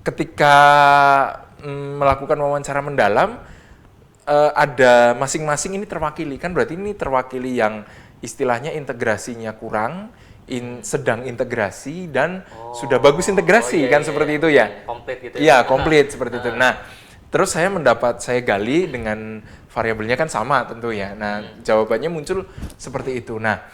B: ketika melakukan wawancara mendalam ada masing-masing ini terwakili, kan berarti ini terwakili yang istilahnya integrasinya kurang, sedang integrasi, dan sudah bagus integrasi kan seperti itu ya.
A: Komplit gitu ya.
B: Iya, komplit seperti itu. Nah, terus saya gali dengan variabelnya kan sama tentu ya. Nah, jawabannya muncul seperti itu. Nah,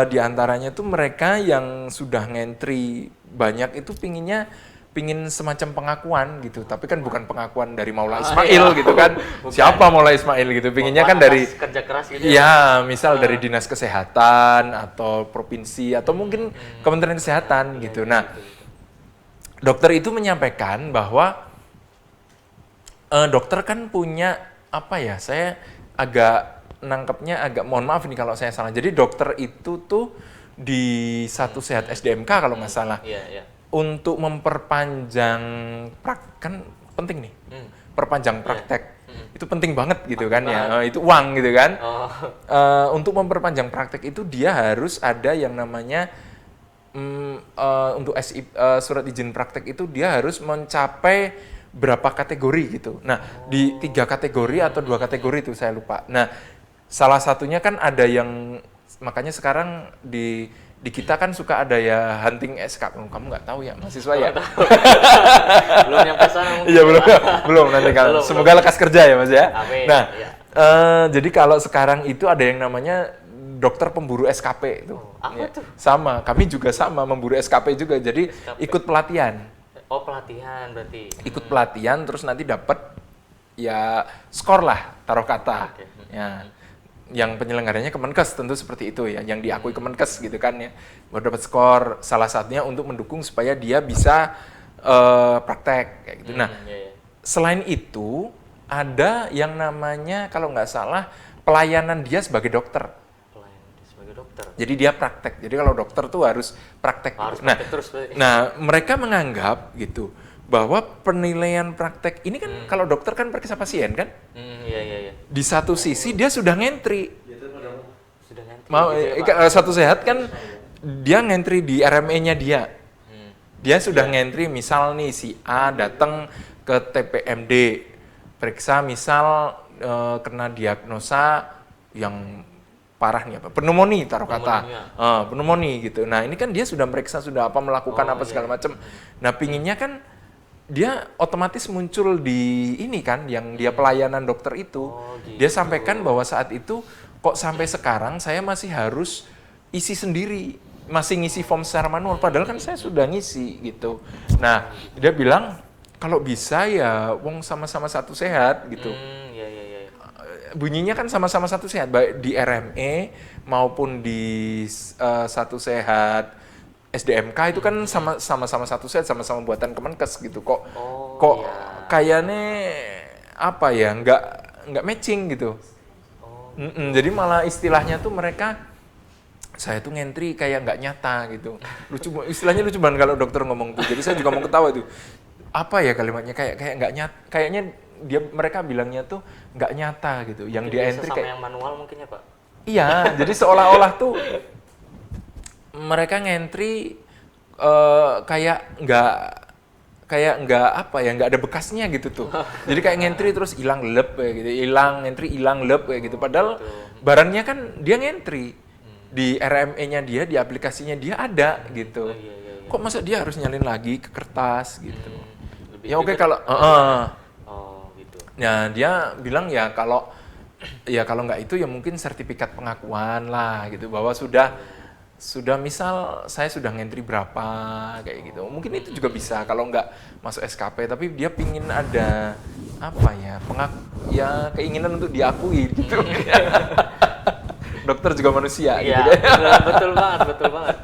B: di antaranya tuh mereka yang sudah ngentri banyak itu pinginnya pingin semacam pengakuan gitu, tapi kan bukan pengakuan dari Maula Ismail gitu kan. Siapa Maula Ismail gitu, pinginnya kan dari
A: kerja keras gitu
B: ya, misal dari dinas kesehatan atau provinsi atau mungkin Kementerian Kesehatan gitu. Nah, dokter itu menyampaikan bahwa dokter kan punya apa ya, saya agak nangkepnya agak, mohon maaf nih kalau saya salah. Jadi dokter itu tuh di Satu Sehat SDMK kalau nggak salah. Untuk memperpanjang kan penting nih, perpanjang praktek itu penting banget gitu kan ya, itu uang gitu kan. Untuk memperpanjang praktek itu dia harus ada yang namanya untuk surat izin praktek itu dia harus mencapai berapa kategori gitu. Nah di 3 kategori atau 2 kategori itu saya lupa. Nah salah satunya kan ada yang, makanya sekarang di kita kan suka ada ya hunting SKP. Kamu nggak tahu ya, mahasiswa ya?
A: Belum nyampe sana mungkin.
B: Iya belum nanti kalau semoga lekas kerja ya Mas ya.
A: Amin.
B: Nah, jadi kalau sekarang itu ada yang namanya dokter pemburu SKP itu.
A: Apa tuh?
B: Sama, kami juga sama memburu SKP juga. Jadi ikut pelatihan.
A: Oh, pelatihan berarti.
B: Ikut pelatihan terus nanti dapat ya skor lah, taruh kata. Ya. Yang penyelenggaranya Kemenkes tentu seperti itu ya, yang diakui Kemenkes gitu kan ya, baru dapat skor, salah satunya untuk mendukung supaya dia bisa praktek kayak gitu. Nah, selain itu ada yang namanya kalau nggak salah pelayanan dia sebagai dokter. Jadi dia praktek. Jadi kalau dokter tuh harus praktek.
A: Harus
B: nah,
A: praktek terus.
B: Nah, mereka menganggap gitu bahwa penilaian praktek ini kan kalau dokter kan periksa pasien kan?
A: Iya.
B: Di satu sisi dia sudah ngentri.
A: Mau
B: gitu ya, Satu Sehat kan dia ngentri di RME-nya dia. Dia sudah ngentri, misal nih si A datang ke TPMD, periksa misal kena diagnosa yang parah nih apa? Pneumonia taruh kata. Pneumonia gitu. Nah, ini kan dia sudah meriksa, sudah apa melakukan apa segala macam. Nah, pinginnya kan dia otomatis muncul di ini kan, yang dia pelayanan dokter itu. Gitu. Dia sampaikan bahwa saat itu kok sampai sekarang saya masih harus isi sendiri, masih ngisi form secara manual. Padahal kan saya sudah ngisi gitu. Nah, dia bilang kalau bisa ya, wong sama-sama Satu Sehat gitu. Bunyinya kan sama-sama Satu Sehat, baik di RME maupun di Satu Sehat SDMK itu kan sama-sama Satu Sehat, sama-sama buatan Kemenkes gitu. Kok kayaknya apa ya, nggak matching gitu. Jadi malah istilahnya tuh mereka, saya tuh ngentri kayak nggak nyata gitu. Istilahnya lucu banget kalau dokter ngomong tuh. Jadi saya juga mau ketawa tuh. Apa ya kalimatnya, kayak nggak nyata, kayaknya mereka bilangnya tuh nggak nyata gitu. Yang dia entry kayak
A: yang manual mungkin ya Pak.
B: Iya, jadi seolah-olah tuh mereka ngentri kayak nggak apa ya, nggak ada bekasnya gitu tuh. Jadi kayak ngentri terus hilang lep kayak gitu, hilang lep kayak gitu. Padahal barangnya kan dia ngentri di RME-nya dia, di aplikasinya dia ada gitu. Kok masa dia harus nyalin lagi ke kertas gitu? Ya oke kalau
A: gitu.
B: Nah, dia bilang ya kalau nggak itu ya mungkin sertifikat pengakuan lah gitu, bahwa sudah misal saya sudah ngentri berapa kayak gitu. Mungkin itu juga bisa kalau nggak masuk SKP, tapi dia pingin ada apa ya, keinginan untuk diakui gitu. Dokter juga manusia
A: gitu. Iya, betul banget.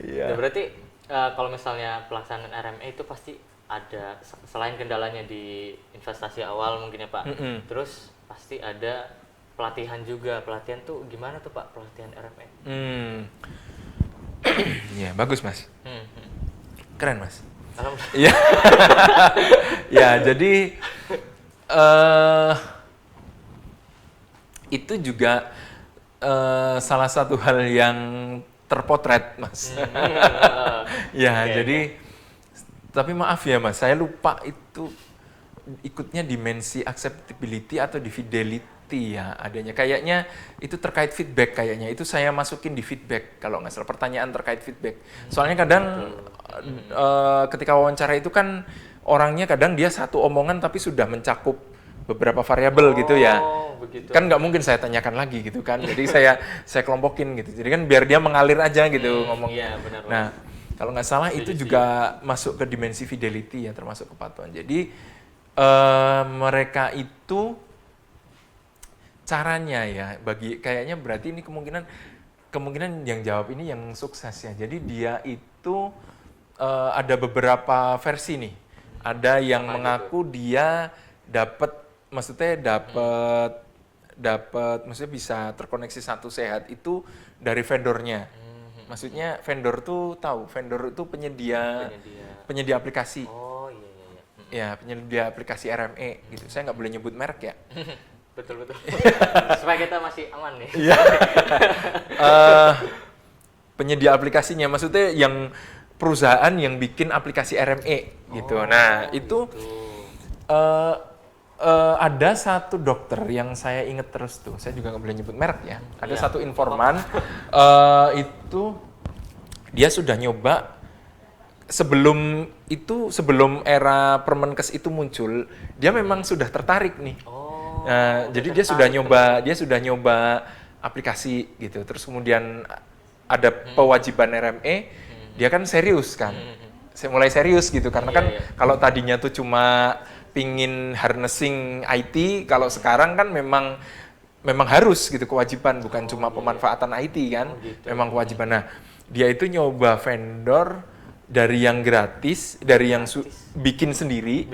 A: Iya. Ya, berarti kalau misalnya pelaksanaan RME itu pasti ada, selain kendalanya di investasi awal mungkin ya Pak. Terus pasti ada pelatihan juga. Pelatihan tuh gimana tuh Pak, pelatihan RME?
B: Ya, bagus Mas. Keren Mas.
A: Alhamdulillah.
B: Ya, jadi itu juga salah satu hal yang terpotret Mas. Jadi tapi maaf ya Mas, saya lupa itu ikutnya dimensi acceptability atau di fidelity ya adanya. Kayaknya itu terkait feedback kayaknya. Itu saya masukin di feedback kalau nggak salah, pertanyaan terkait feedback. Soalnya kadang ketika wawancara itu kan orangnya kadang dia satu omongan tapi sudah mencakup beberapa variabel gitu ya.
A: Begitu.
B: Kan nggak mungkin saya tanyakan lagi gitu kan. Jadi saya kelompokin gitu. Jadi kan biar dia mengalir aja gitu ngomongnya.
A: Iya, benar.
B: Nah, Kalau nggak salah itu juga masuk ke dimensi fidelity ya, termasuk kepatuhan. Jadi mereka itu caranya ya, bagi kayaknya berarti ini kemungkinan yang jawab ini yang sukses ya. Jadi dia itu ada beberapa versi nih. Ada yang mengaku dia maksudnya maksudnya bisa terkoneksi satu sehat itu dari vendornya. Maksudnya vendor tuh tahu, vendor itu penyedia aplikasi.
A: Oh iya iya iya.
B: Ya, penyedia aplikasi RME gitu. Saya nggak boleh nyebut merek ya.
A: Betul betul. Supaya kita masih aman nih.
B: Iya. Penyedia aplikasinya, maksudnya yang perusahaan yang bikin aplikasi RME gitu. Nah, itu ada satu dokter yang saya inget terus tuh, saya juga nggak boleh nyebut merek ya. Ada satu informan itu dia sudah nyoba sebelum era Permenkes itu muncul, dia memang sudah tertarik nih. Nah, jadi dia sudah nyoba aplikasi gitu. Terus kemudian ada kewajiban RME, dia kan serius kan. Mulai serius gitu karena kan kalau tadinya tuh cuma pingin harnessing IT, kalau sekarang kan memang harus gitu kewajiban, bukan cuma pemanfaatan IT kan, memang kewajiban. Nah, dia itu nyoba vendor dari yang gratis, dari yang bikin sendiri,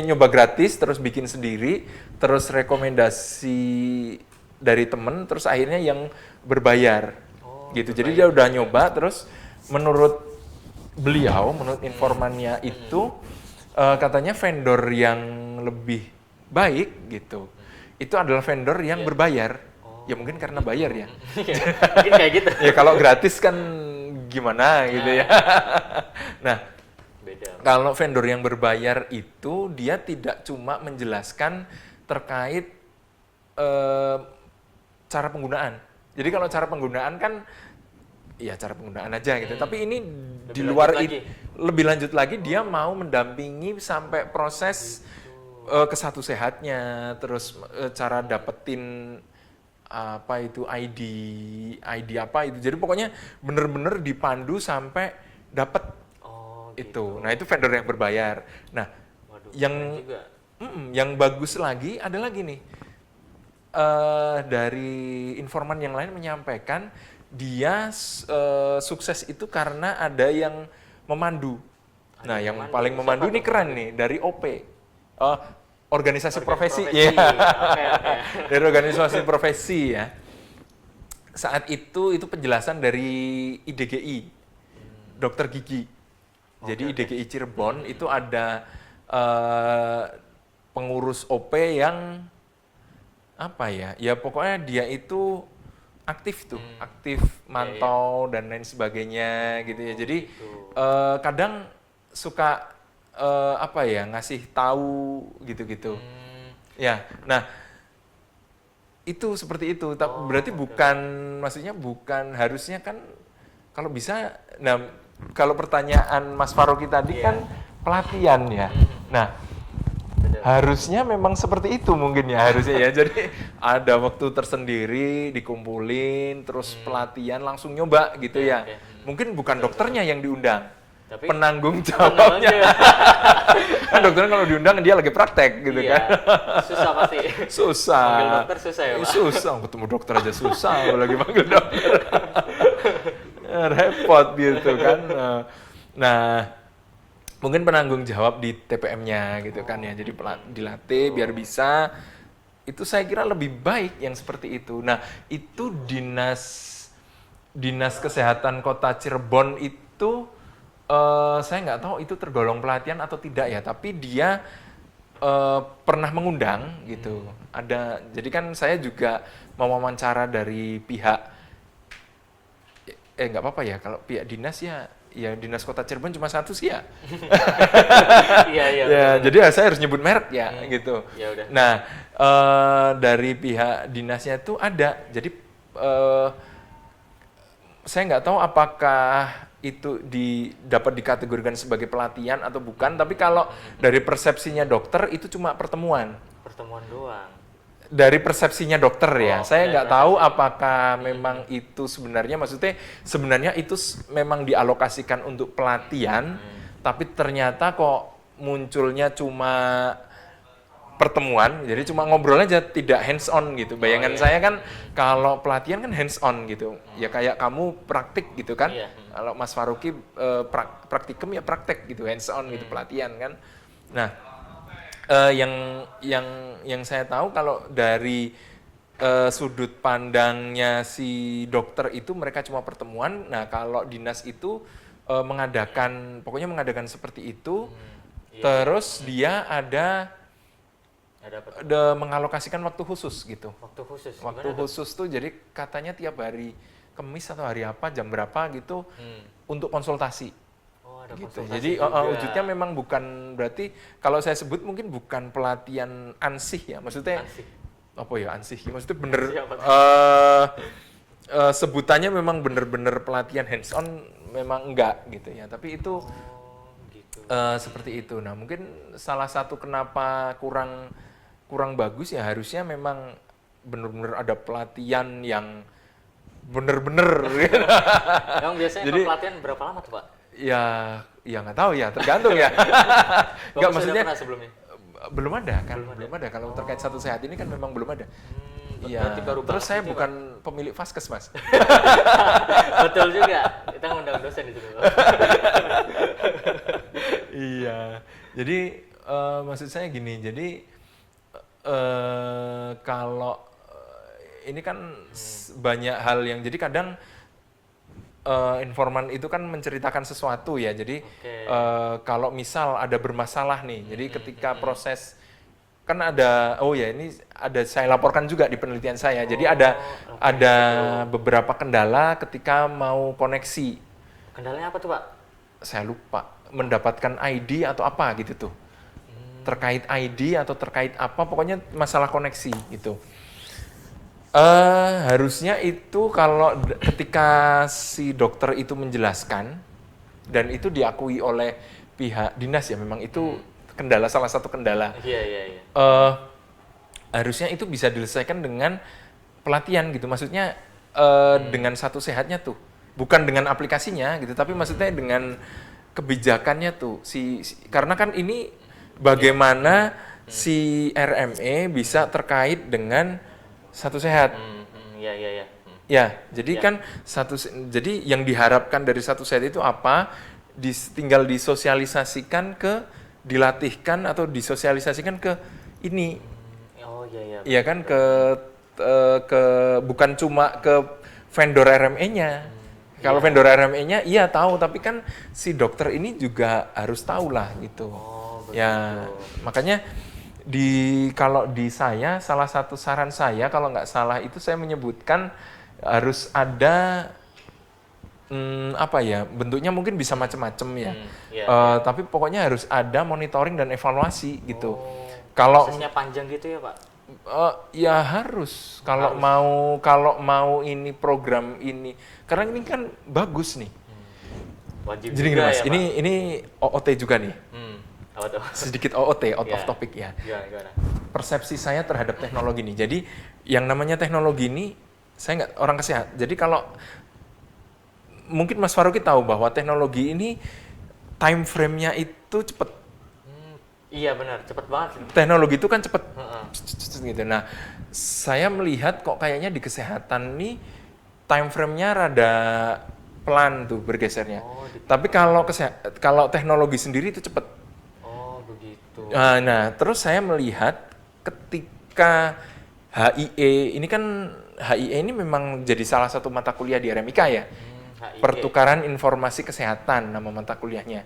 B: nyoba gratis, terus bikin sendiri, terus rekomendasi dari temen, terus akhirnya yang berbayar, gitu. Jadi dia udah nyoba, terus menurut informannya itu katanya vendor yang lebih baik gitu, itu adalah vendor yang berbayar. Ya mungkin karena bayar ya.
A: Mungkin kayak gitu.
B: Ya kalau gratis kan gimana gitu ya. Nah, beda. Kalau vendor yang berbayar itu dia tidak cuma menjelaskan terkait cara penggunaan. Jadi kalau cara penggunaan kan ya cara penggunaan aja gitu. Tapi ini di luar itu lebih lanjut lagi, dia mau mendampingi sampai proses ke satu sehatnya, terus cara dapetin apa itu ID apa itu. Jadi pokoknya bener-bener dipandu sampai dapat itu. Nah, itu vendor yang berbayar. Nah, yang bagus lagi ada lagi nih. Dari informan yang lain menyampaikan dia sukses itu karena ada yang memandu. Nah, yang paling memandu ini keren nih, dari OP. Organisasi profesi. Ya. Dari organisasi profesi ya. Saat itu penjelasan dari IDGI, dokter gigi. Jadi IDGI Cirebon itu ada pengurus OP yang apa ya? Ya pokoknya dia itu aktif tuh, aktif mantau dan lain sebagainya gitu ya. Jadi kadang suka apa ya, ngasih tahu gitu-gitu. Ya, nah itu seperti itu. Berarti maksudnya bukan harusnya kan kalau bisa. Nah, kalau pertanyaan Mas Faroki tadi kan pelatihan ya. Nah, harusnya memang seperti itu mungkin ya harusnya ya. Jadi ada waktu tersendiri dikumpulin, terus pelatihan langsung nyoba gitu ya. Mungkin bukan dokternya yang diundang. Tapi penanggung jawabnya. Kan dokternya kalau diundang dia lagi praktek gitu kan.
A: Susah pasti.
B: Susah.
A: Manggil dokter susah ya, Pak?
B: Susah, ketemu dokter aja susah, lagi manggil dokter. Repot gitu kan. Nah, mungkin penanggung jawab di TPM-nya gitu kan ya. Jadi dilatih biar bisa. Itu saya kira lebih baik yang seperti itu. Nah, itu Dinas Kesehatan Kota Cirebon itu saya nggak tahu itu tergolong pelatihan atau tidak ya, tapi dia pernah mengundang gitu. Jadi kan saya juga mau wawancara dari pihak, nggak apa-apa ya kalau pihak dinas ya Dinas Kota Cirebon cuma satu sih ya. Iya. Jadi saya harus nyebut merek ya gitu. Ya udah. Nah, dari pihak dinasnya itu ada. Jadi saya nggak tahu apakah itu dapat dikategorikan sebagai pelatihan atau bukan, tapi kalau dari persepsinya dokter itu cuma pertemuan.
A: Pertemuan doang.
B: dari persepsinya dokter ya. Saya
A: dari
B: nggak tahu apakah memang itu sebenarnya, maksudnya sebenarnya itu memang dialokasikan untuk pelatihan, tapi ternyata kok munculnya cuma pertemuan, jadi cuma ngobrol aja, tidak hands on gitu. Bayangan saya kan kalau pelatihan kan hands on gitu, ya kayak kamu praktik gitu kan. Kalau Mas Faruqi praktikum ya praktek gitu, hands on gitu pelatihan kan. Nah, yang saya tahu kalau dari sudut pandangnya si dokter itu mereka cuma pertemuan. Nah, kalau dinas itu pokoknya mengadakan seperti itu. Terus dia ada mengalokasikan waktu khusus gitu. Waktu khusus tuh jadi katanya tiap hari Kamis atau hari apa jam berapa gitu untuk konsultasi.
A: Ada
B: Gitu.
A: konsultasi
B: Jadi
A: juga.
B: wujudnya memang bukan, berarti kalau saya sebut mungkin bukan pelatihan ansih ya. Maksudnya apa ya ansih? Maksudnya bener sebutannya memang bener-bener pelatihan hands on memang enggak gitu ya. Tapi itu seperti itu. Nah, mungkin salah satu kenapa kurang bagus ya, harusnya memang benar-benar ada pelatihan yang benar-benar.
A: Emang biasanya kalau pelatihan berapa lama tuh, Pak?
B: Ya nggak tahu ya, tergantung ya. Nggak, maksudnya
A: pernah sebelumnya?
B: belum ada kan, belum ada. Kalau terkait satu sehat ini kan memang belum ada.
A: Berarti baru
B: Terus saya
A: banget,
B: bukan pemilik Vaskes, Mas.
A: Betul juga. Kita ngundang dosen di sini, Pak.
B: Iya. Jadi maksud saya gini, jadi kalau ini kan banyak hal yang, jadi kadang informan itu kan menceritakan sesuatu ya. Jadi kalau misal ada bermasalah nih, jadi ketika proses kan ada, ini ada saya laporkan juga di penelitian saya. Jadi ada beberapa kendala ketika mau koneksi.
A: Kendalanya apa tuh, Pak?
B: Saya lupa, mendapatkan ID atau apa gitu tuh. Terkait ID atau terkait apa, pokoknya masalah koneksi gitu. Harusnya itu kalau ketika si dokter itu menjelaskan dan itu diakui oleh pihak dinas ya, memang itu kendala, salah satu kendala.
A: Iya.
B: Harusnya itu bisa diselesaikan dengan pelatihan gitu, maksudnya dengan satu sehatnya tuh, bukan dengan aplikasinya gitu, tapi maksudnya dengan kebijakannya tuh. Karena kan ini bagaimana si RME bisa terkait dengan satu sehat.
A: Iya.
B: Ya, jadi kan jadi yang diharapkan dari satu sehat itu apa? Tinggal disosialisasikan dilatihkan atau disosialisasikan ke ini.
A: Iya.
B: Iya kan bukan cuma ke vendor RME-nya. Kalau vendor RME-nya iya tahu, tapi kan si dokter ini juga harus tahu lah gitu. Ya, makanya kalau di saya, salah satu saran saya kalau nggak salah itu saya menyebutkan harus ada bentuknya mungkin bisa macam-macam ya. Tapi pokoknya harus ada monitoring dan evaluasi gitu. Kalau
A: prosesnya panjang gitu ya, Pak?
B: Ya harus. Kalau mau ini program ini, karena ini kan bagus nih.
A: Wajib.
B: Jadi
A: juga
B: Mas,
A: ya,
B: ini OOT juga nih.
A: Apa tuh?
B: Sedikit OOT, out of topic ya.
A: Gimana?
B: Persepsi saya terhadap teknologi ini. Jadi yang namanya teknologi ini, saya nggak orang kesehatan. Jadi kalau mungkin Mas Faruqi tahu bahwa teknologi ini time frame-nya itu cepat.
A: Iya benar, cepat banget.
B: Teknologi itu kan cepat. Gitu. Nah, saya melihat kok kayaknya di kesehatan nih time frame-nya rada pelan tuh bergesernya. Tapi kalau teknologi sendiri itu cepat. Nah, terus saya melihat ketika HIE ini memang jadi salah satu mata kuliah di RMIK ya. Pertukaran informasi kesehatan nama mata kuliahnya.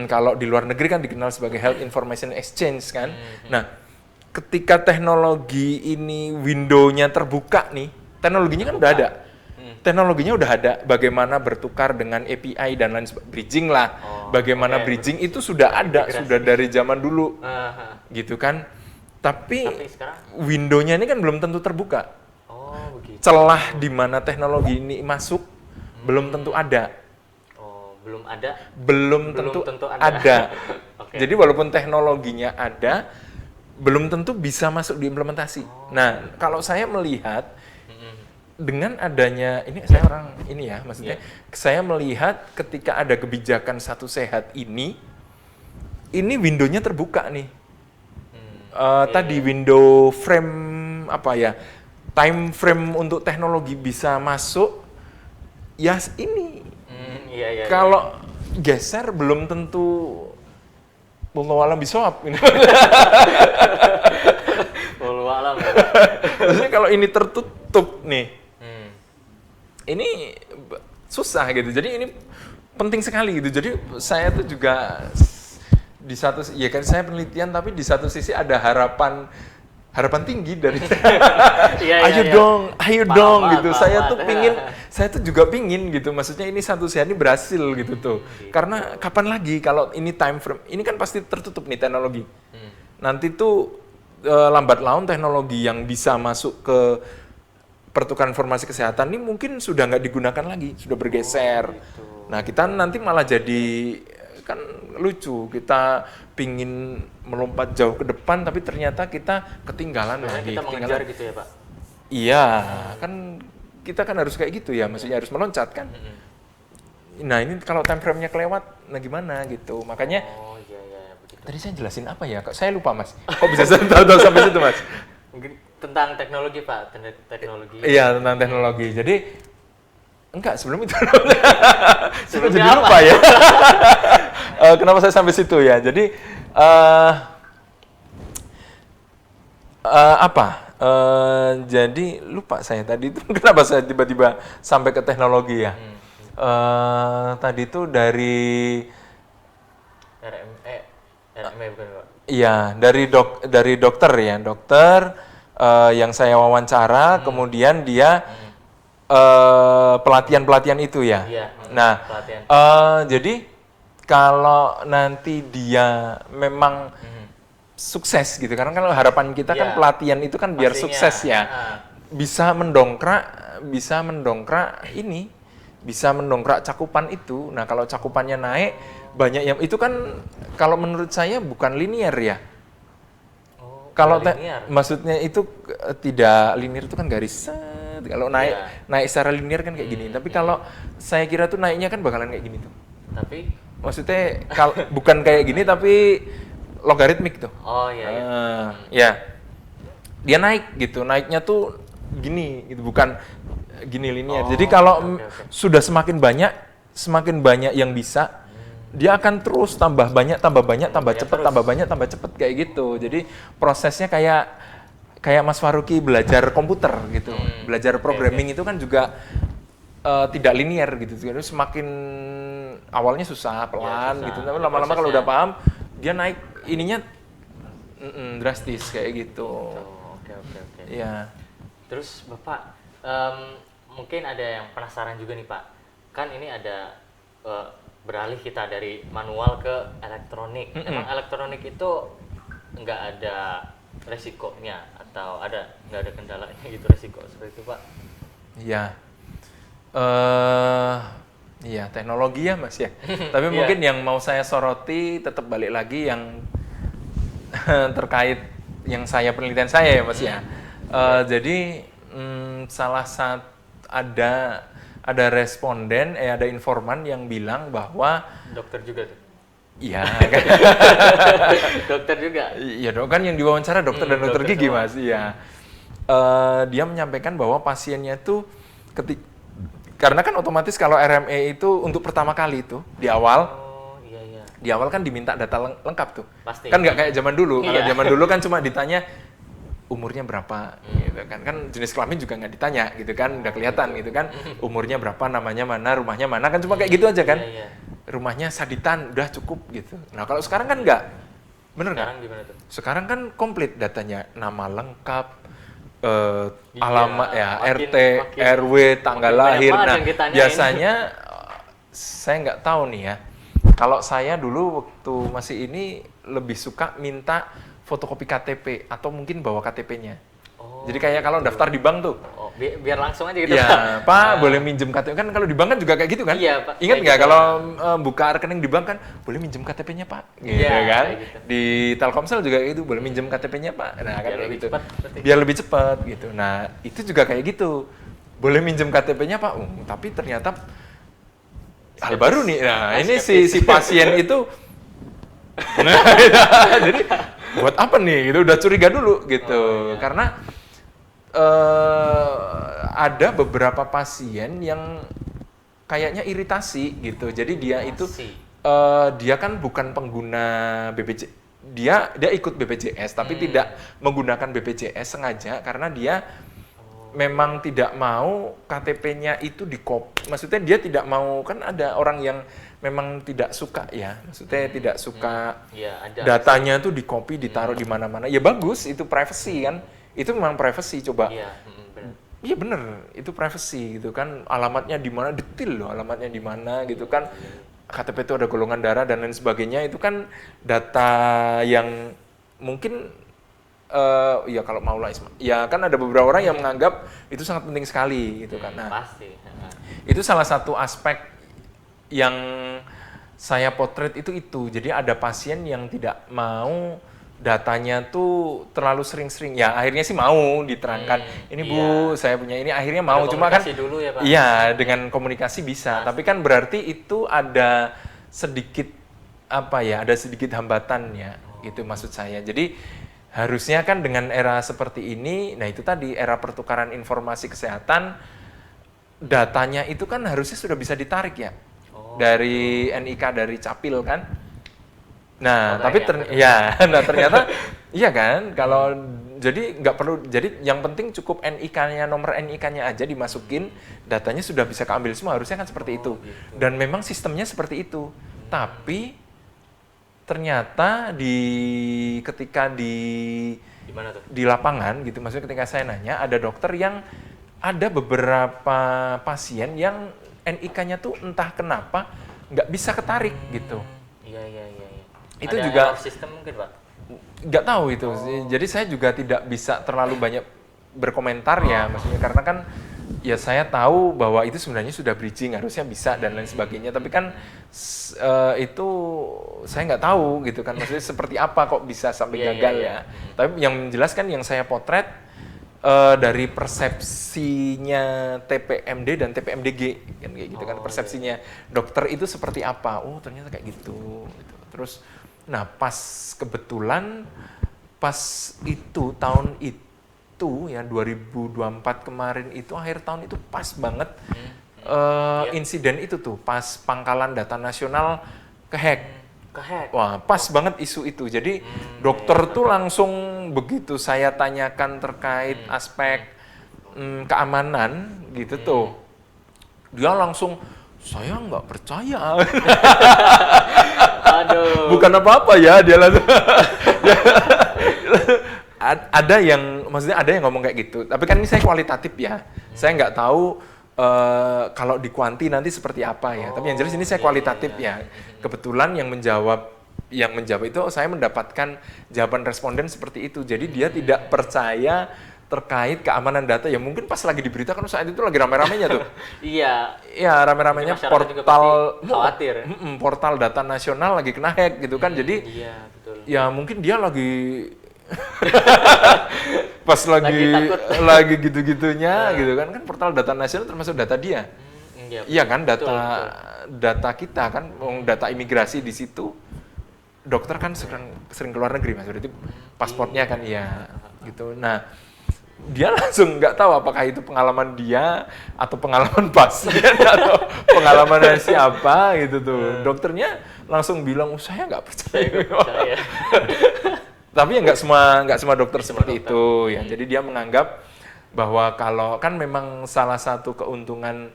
B: Kalau di luar negeri kan dikenal sebagai Health Information Exchange kan. Nah, ketika teknologi ini window-nya terbuka nih, teknologinya kan udah ada. Teknologinya udah ada, bagaimana bertukar dengan API dan lain sebagainya, bridging lah. Bagaimana bridging itu sudah ada, sudah dari zaman dulu. Gitu kan. Tapi window-nya ini kan belum tentu terbuka. Celah di mana teknologi ini masuk belum tentu ada. Belum tentu ada. Jadi walaupun teknologinya ada, belum tentu bisa masuk diimplementasi. Nah, kalau saya melihat dengan adanya ini, saya orang ini ya, maksudnya saya melihat ketika ada kebijakan satu sehat ini windownya terbuka nih. Tadi window frame apa ya, time frame untuk teknologi bisa masuk, ya ini. Kalau geser belum tentu wallahu alam bisawab.
A: Wallahu alam.
B: Maksudnya kalau ini tertutup nih, ini susah gitu. Jadi ini penting sekali gitu. Jadi saya tuh juga di satu, ya kan saya penelitian, tapi di satu sisi ada harapan tinggi dari ayo dong gitu. Saya tuh juga pingin gitu. Maksudnya ini satu sehat ini berhasil gitu tuh. Karena kapan lagi kalau ini time frame, ini kan pasti tertutup nih teknologi. Nanti tuh lambat laun teknologi yang bisa masuk ke pertukaran informasi kesehatan ini mungkin sudah nggak digunakan lagi, sudah bergeser. Nah, kita nanti malah jadi, kan lucu, kita pingin melompat jauh ke depan tapi ternyata kita ketinggalan lagi.
A: Kita mengejar gitu ya Pak?
B: Iya, kan kita kan harus kayak gitu ya, maksudnya harus meloncat kan. Nah ini kalau time frame-nya kelewat, nah gimana gitu, makanya begitu. Tadi saya jelasin apa ya, saya lupa Mas, kok bisa saya tahu sampai situ Mas?
A: Mungkin tentang teknologi Pak, teknologi.
B: Iya, tentang teknologi, jadi enggak, sebelum itu
A: Sebelum
B: jadi lupa ya. Kenapa saya sampai situ ya? Jadi jadi lupa saya tadi itu kenapa saya tiba-tiba sampai ke teknologi ya. Tadi itu dari RME bukan Pak? Iya, dari dokter ya, dokter yang saya wawancara, kemudian dia pelatihan itu ya. Nah, jadi kalau nanti dia memang sukses gitu, karena kalau harapan kita kan pelatihan itu kan biar sukses ya, bisa mendongkrak cakupan itu. Nah, kalau cakupannya naik, banyak yang itu kan kalau menurut saya bukan linear ya. Kalau maksudnya itu tidak linear, itu kan garis. Kalau naik secara linear kan kayak gini. Tapi kalau saya kira tuh naiknya kan bakalan kayak gini tuh.
A: Tapi
B: maksudnya kalau bukan kayak gini tapi logaritmik tuh. Ya. Dia naik gitu. Naiknya tuh gini gitu, bukan gini linear. Jadi kalau sudah semakin banyak yang bisa, dia akan terus tambah banyak, tambah cepat, tambah banyak, tambah cepat kayak gitu. Jadi prosesnya kayak Mas Faruqi belajar komputer gitu. Belajar programming itu kan juga tidak linear gitu. Jadi semakin awalnya susah, pelan gitu. Tapi lama-lama kalau udah paham, dia naik ininya drastis kayak gitu.
A: Oke.
B: Iya.
A: Terus Bapak mungkin ada yang penasaran juga nih Pak. Kan ini ada beralih kita dari manual ke elektronik. Emang elektronik itu nggak ada resikonya atau nggak ada kendalanya gitu, resiko seperti itu Pak?
B: Iya. Iya, teknologi ya Mas ya. Tapi mungkin yang mau saya soroti tetap balik lagi yang terkait yang penelitian saya ya Mas ya. Jadi salah satu ada responden, ada informan yang bilang bahwa
A: dokter juga tuh.
B: Iya kan.
A: Dokter juga.
B: Iya dok, kan yang diwawancara dokter dan dokter gigi Mas. Iya. Dia menyampaikan bahwa pasiennya itu karena kan otomatis kalau RME itu untuk pertama kali itu di awal. Di awal kan diminta data lengkap tuh.
A: Pasti.
B: Kan nggak kayak zaman dulu. Kalau zaman dulu kan cuma ditanya umurnya berapa gitu kan jenis kelamin juga nggak ditanya gitu kan, udah kelihatan gitu kan, umurnya berapa, namanya mana, rumahnya mana, kan cuma kayak gitu aja kan. Rumahnya Saditan udah cukup gitu. Nah kalau sekarang kan nggak, bener nggak?
A: Sekarang gimana tuh?
B: Sekarang kan komplit datanya, nama lengkap, alamat ya, RT, RW, tanggal lahir. Nah biasanya saya nggak tahu nih ya, kalau saya dulu waktu masih ini lebih suka minta fotokopi KTP atau mungkin bawa KTP-nya. Jadi kayak kalau daftar di bank tuh,
A: biar langsung aja gitu.
B: Ya, Pak, boleh minjem KTP kan kalau di bank kan juga kayak gitu kan?
A: Iya, Pak.
B: Ingat
A: Kayak
B: nggak
A: gitu.
B: kalau buka rekening di bank kan boleh minjem KTP-nya Pak, gitu
A: Iya,
B: kan?
A: kayak gitu.
B: Di Telkomsel juga kayak gitu, boleh minjem KTP-nya Pak. Nah, kan
A: Biar
B: kayak
A: lebih
B: gitu.
A: cepat, berarti.
B: Biar lebih cepat gitu. Nah, itu juga kayak gitu. Boleh minjem KTP-nya Pak, tapi ternyata hal baru nih. Nah, ini si pasien itu nah, jadi buat apa nih? Gitu udah curiga dulu gitu.
A: Iya.
B: Karena ada beberapa pasien yang kayaknya iritasi gitu. Jadi dia itu dia kan bukan pengguna BPJS. Dia ikut BPJS tapi tidak menggunakan BPJS sengaja karena dia memang tidak mau KTP-nya itu di-copy. Maksudnya dia tidak mau, kan ada orang yang memang tidak suka ya. Maksudnya tidak suka datanya tuh di-copy, ditaruh di mana-mana. Ya bagus, itu privacy kan. Itu memang privacy coba. Iya bener, itu privacy gitu kan. Alamatnya di mana, detail loh alamatnya di mana gitu kan. KTP itu ada golongan darah dan lain sebagainya. Itu kan data yang mungkin ya kalau mau lah ya kan ada beberapa orang yang menganggap itu sangat penting sekali gitu kan. Nah,
A: Pasti.
B: itu salah satu aspek yang saya potret itu. Jadi ada pasien yang tidak mau datanya tuh terlalu sering-sering. Ya akhirnya sih mau diterangkan. Ini Bu, saya punya ini, akhirnya mau. Cuma kan
A: dulu ya, Pak.
B: iya, dengan komunikasi bisa. Tapi kan berarti itu ada sedikit ada sedikit hambatan ya. Itu maksud saya. Jadi harusnya kan dengan era seperti ini, nah itu tadi era pertukaran informasi kesehatan, datanya itu kan harusnya sudah bisa ditarik ya dari NIK, dari Capil kan. Nah, tapi ternyata iya kan, kalau jadi nggak perlu, jadi yang penting cukup NIK-nya, nomor NIK-nya aja dimasukin, datanya sudah bisa keambil semua, harusnya kan seperti itu.
A: Gitu.
B: Dan memang sistemnya seperti itu. Tapi ternyata ketika di lapangan gitu, maksudnya ketika saya nanya, ada dokter yang ada beberapa pasien yang NIK-nya tuh entah kenapa nggak bisa ketarik gitu.
A: Iya.
B: Itu
A: ada
B: juga
A: error sistem mungkin, Pak?
B: Nggak tahu itu. Jadi saya juga tidak bisa terlalu banyak berkomentar ya, maksudnya karena kan ya saya tahu bahwa itu sebenarnya sudah bridging, harusnya bisa dan lain sebagainya. Tapi kan itu saya nggak tahu gitu kan, maksudnya seperti apa kok bisa sampai gagal ya. Tapi yang menjelaskan yang saya potret dari persepsinya TPMD dan TPMDG kan kayak gitu kan, persepsinya dokter itu seperti apa. Oh ternyata kayak gitu. Terus, nah kebetulan pas itu tahun itu ya 2024 kemarin itu akhir tahun itu pas banget insiden itu tuh pas pangkalan data nasional kehack. Wah pas banget isu itu. Jadi dokter tuh langsung begitu saya tanyakan terkait aspek keamanan gitu tuh, dia langsung saya nggak percaya.
A: Aduh.
B: Bukan apa-apa ya dia langsung. Ada yang, maksudnya ada yang ngomong kayak gitu. Tapi kan ini saya kualitatif ya. Saya nggak tahu kalau di kuanti nanti seperti apa ya. Tapi yang jelas ini saya kualitatif ya. Kebetulan yang menjawab itu saya mendapatkan jawaban responden seperti itu. Jadi dia tidak percaya terkait keamanan data. Ya mungkin pas lagi diberitakan saat itu lagi rame-ramenya tuh.
A: Iya.
B: Iya, rame-ramenya portal
A: khawatir.
B: Portal data nasional lagi kena hack gitu kan. Jadi
A: iya, betul.
B: Ya mungkin dia lagi pas lagi gitu-gitunya gitu kan portal data nasional termasuk data dia. Iya kan, data kita kan, data imigrasi di situ. Dokter kan sering keluar negeri Mas, berarti pasportnya kan ya gitu. Nah, dia langsung nggak tahu apakah itu pengalaman dia atau pengalaman pasien atau pengalaman siapa gitu tuh. Dokternya langsung bilang, saya nggak percaya. Tapi ya nggak semua dokter seperti itu ya. Jadi dia menganggap bahwa kalau kan memang salah satu keuntungan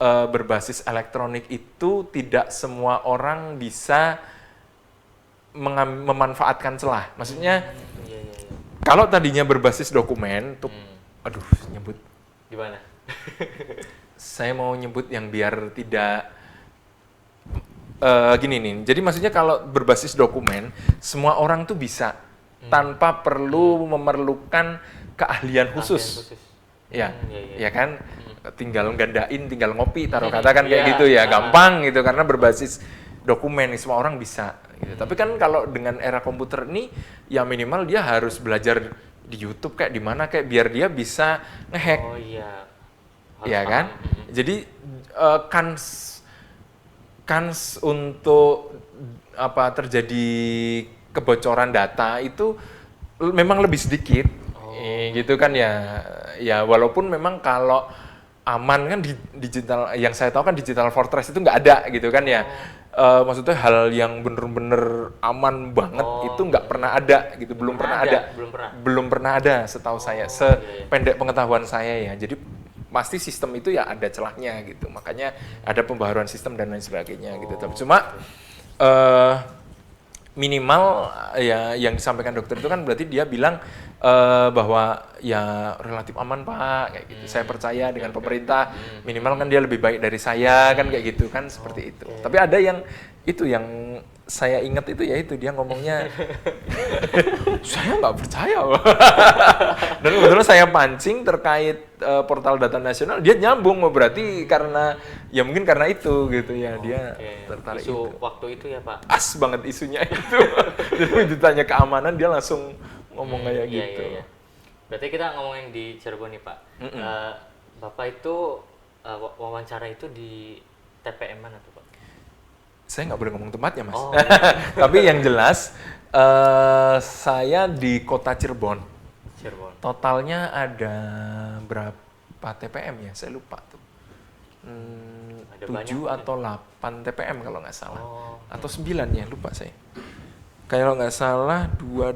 B: berbasis elektronik itu tidak semua orang bisa memanfaatkan celah. Maksudnya kalau tadinya berbasis dokumen tuh aduh nyebut
A: gimana?
B: Saya mau nyebut yang biar tidak gini nih. Jadi maksudnya kalau berbasis dokumen semua orang tuh bisa tanpa perlu memerlukan keahlian khusus. ya,
A: Iya.
B: ya kan, tinggal gandain, tinggal ngopi, taruh kata kan kayak gitu ya, gampang gitu karena berbasis dokumen, semua orang bisa. Gitu. Tapi kan kalau dengan era komputer ini, ya minimal dia harus belajar di YouTube kayak di mana kayak biar dia bisa ngehack,
A: Oh iya. Harus
B: ya kan?
A: paham.
B: Jadi kans untuk apa terjadi kebocoran data itu memang lebih sedikit. Gitu kan ya. Ya walaupun memang kalau aman kan di digital yang saya tahu kan digital fortress itu nggak ada gitu kan ya. Maksudnya hal yang bener-bener aman banget itu nggak pernah ada gitu, belum pernah ada. Belum pernah ada setahu saya, sependek pengetahuan saya ya. Jadi pasti sistem itu ya ada celahnya gitu, makanya ada pembaharuan sistem dan lain sebagainya gitu. Tapi cuma minimal ya yang disampaikan dokter itu kan berarti dia bilang bahwa ya relatif aman Pak kayak gitu. Saya percaya dengan pemerintah, minimal kan dia lebih baik dari saya kan kayak gitu kan, seperti itu. Tapi ada yang itu yang saya ingat itu ya itu dia ngomongnya saya nggak percaya dan kebetulan saya pancing terkait portal data nasional, dia nyambung berarti karena ya mungkin karena itu gitu ya dia tertarik
A: isu
B: itu.
A: waktu itu ya Pak.
B: Pas banget isunya itu. Jadi ditanya keamanan dia langsung ngomong kayak gitu.
A: Iya. Berarti kita ngomongin di Cirebon nih Pak. Bapak itu wawancara itu di TPM mana tuh Pak?
B: Saya nggak boleh ngomong tempatnya Mas.
A: Oh.
B: Tapi yang jelas saya di kota Cirebon. Totalnya ada berapa TPM ya? Saya lupa tuh. 7 atau 8 TPM kalau nggak salah. Atau 9 ya, lupa saya. Kalau nggak salah 2,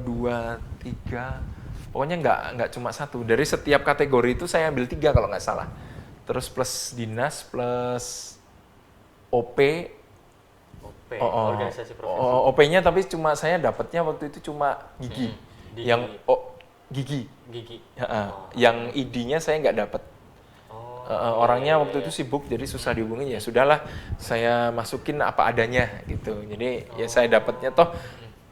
B: 3. Pokoknya nggak cuma satu. Dari setiap kategori itu saya ambil 3 kalau nggak salah. Terus plus dinas, plus OP.
A: Organisasi profesi.
B: OP-nya tapi cuma saya dapatnya waktu itu cuma gigi. Yang gigi. Yang ID-nya saya nggak dapat. Orangnya waktu itu sibuk jadi susah dihubungin, ya sudahlah saya masukin apa adanya gitu. Jadi ya saya dapatnya toh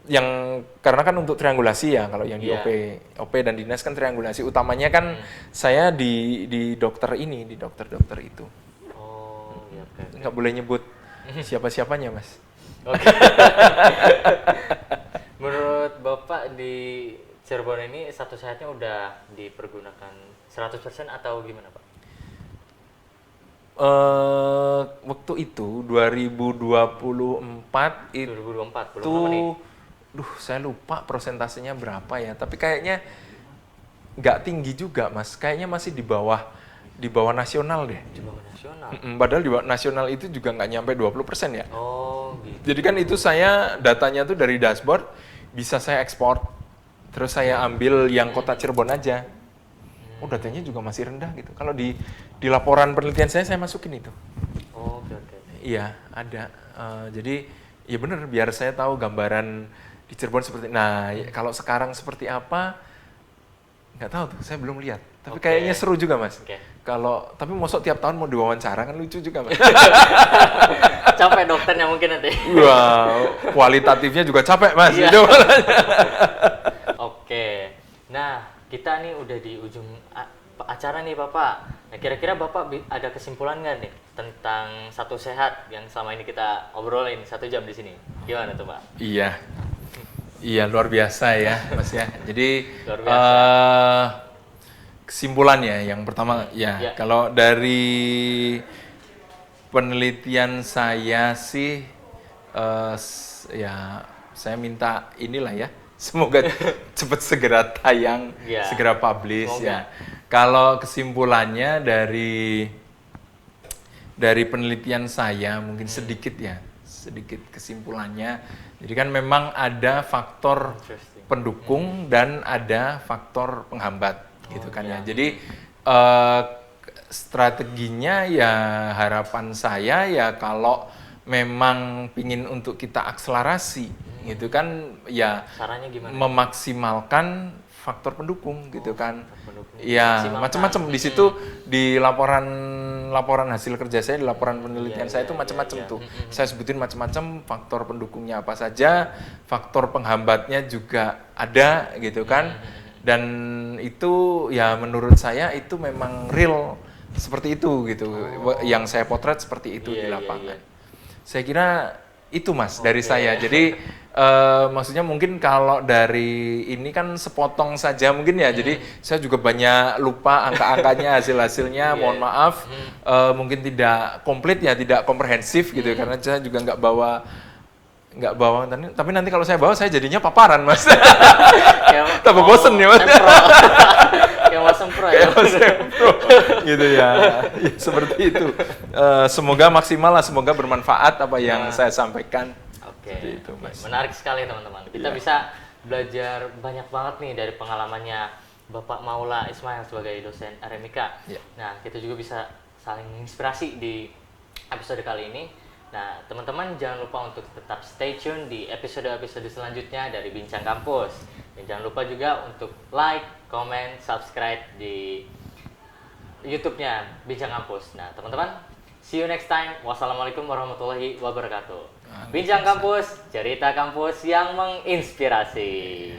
B: yang karena kan untuk triangulasi ya kalau yang di OP dan dinas kan triangulasi utamanya kan saya di dokter ini, di dokter itu. Nggak boleh nyebut siapa-siapanya Mas.
A: Menurut Bapak di Cirebon ini satu sehatnya udah dipergunakan 100% atau gimana Pak?
B: Waktu itu 2024 itu
A: 2024 belum lama nih.
B: Saya lupa persentasenya berapa ya, tapi kayaknya nggak tinggi juga Mas, kayaknya masih di bawah nasional deh.
A: Di bawah nasional?
B: Padahal di bawah nasional itu juga nggak nyampe 20% ya.
A: Gitu.
B: Jadi kan itu saya datanya tuh dari dashboard, bisa saya ekspor, terus saya ambil yang kota Cirebon aja. Datanya juga masih rendah gitu. Kalau di laporan penelitian saya masukin itu. Iya, ada. Jadi ya benar, biar saya tahu gambaran di Cirebon seperti. Nah, kalau sekarang seperti apa? Nggak tahu tuh, saya belum lihat. Tapi kayaknya seru juga Mas. Tapi mosok tiap tahun mau diwawancara kan lucu juga Mas.
A: Capek dokternya mungkin nanti.
B: Wow, kualitatifnya juga capek Mas.
A: Nah, kita nih udah di ujung acara nih Bapak. Nah, kira-kira Bapak ada kesimpulan nggak nih tentang satu sehat yang selama ini kita obrolin 1 jam di sini? Gimana tuh Pak?
B: Iya luar biasa ya Mas ya. Jadi kesimpulannya yang pertama kalau dari penelitian saya sih ya saya minta inilah ya, semoga cepat segera tayang, segera publish ya. Kalau kesimpulannya dari penelitian saya mungkin sedikit kesimpulannya. Jadi kan memang ada faktor pendukung dan ada faktor penghambat gitu kan ya. Jadi strateginya ya harapan saya ya kalau memang pingin untuk kita akselerasi gitu kan ya memaksimalkan faktor pendukung gitu kan. Ya macam-macam di situ di laporan hasil kerja saya, di laporan penelitian saya itu macam-macam tuh. Saya sebutin macam-macam faktor pendukungnya apa saja, faktor penghambatnya juga ada gitu kan. Dan itu ya menurut saya itu memang real seperti itu gitu. Yang saya potret seperti itu di
A: Iya, iya,
B: lapangan.
A: iya.
B: Saya kira itu Mas dari saya. Jadi maksudnya mungkin kalau dari ini kan sepotong saja mungkin ya. Jadi saya juga banyak lupa angka-angkanya, hasil-hasilnya.
A: Iya.
B: Mohon maaf, mungkin tidak komplit ya, tidak komprehensif gitu. Karena saya juga nggak bawa, tapi nanti kalau saya bawa saya jadinya paparan Mas. Tambah bosen ya Mas.
A: Kayak Mas Sempro ya.
B: Gitu ya. Ya, seperti itu. Semoga maksimal lah, semoga bermanfaat apa yang saya sampaikan.
A: Oke.
B: Seperti itu, Mas.
A: Menarik sekali teman-teman. Kita bisa belajar banyak banget nih dari pengalamannya Bapak Maula Ismail sebagai dosen RMIK.
B: Iya.
A: Nah, kita juga bisa saling menginspirasi di episode kali ini. Nah, teman-teman jangan lupa untuk tetap stay tune di episode-episode selanjutnya dari Bincang Kampus. Dan jangan lupa juga untuk like, comment, subscribe di YouTube-nya Bincang Kampus. Nah, teman-teman, see you next time. Wassalamualaikum warahmatullahi wabarakatuh. Bincang Kampus, cerita kampus yang menginspirasi.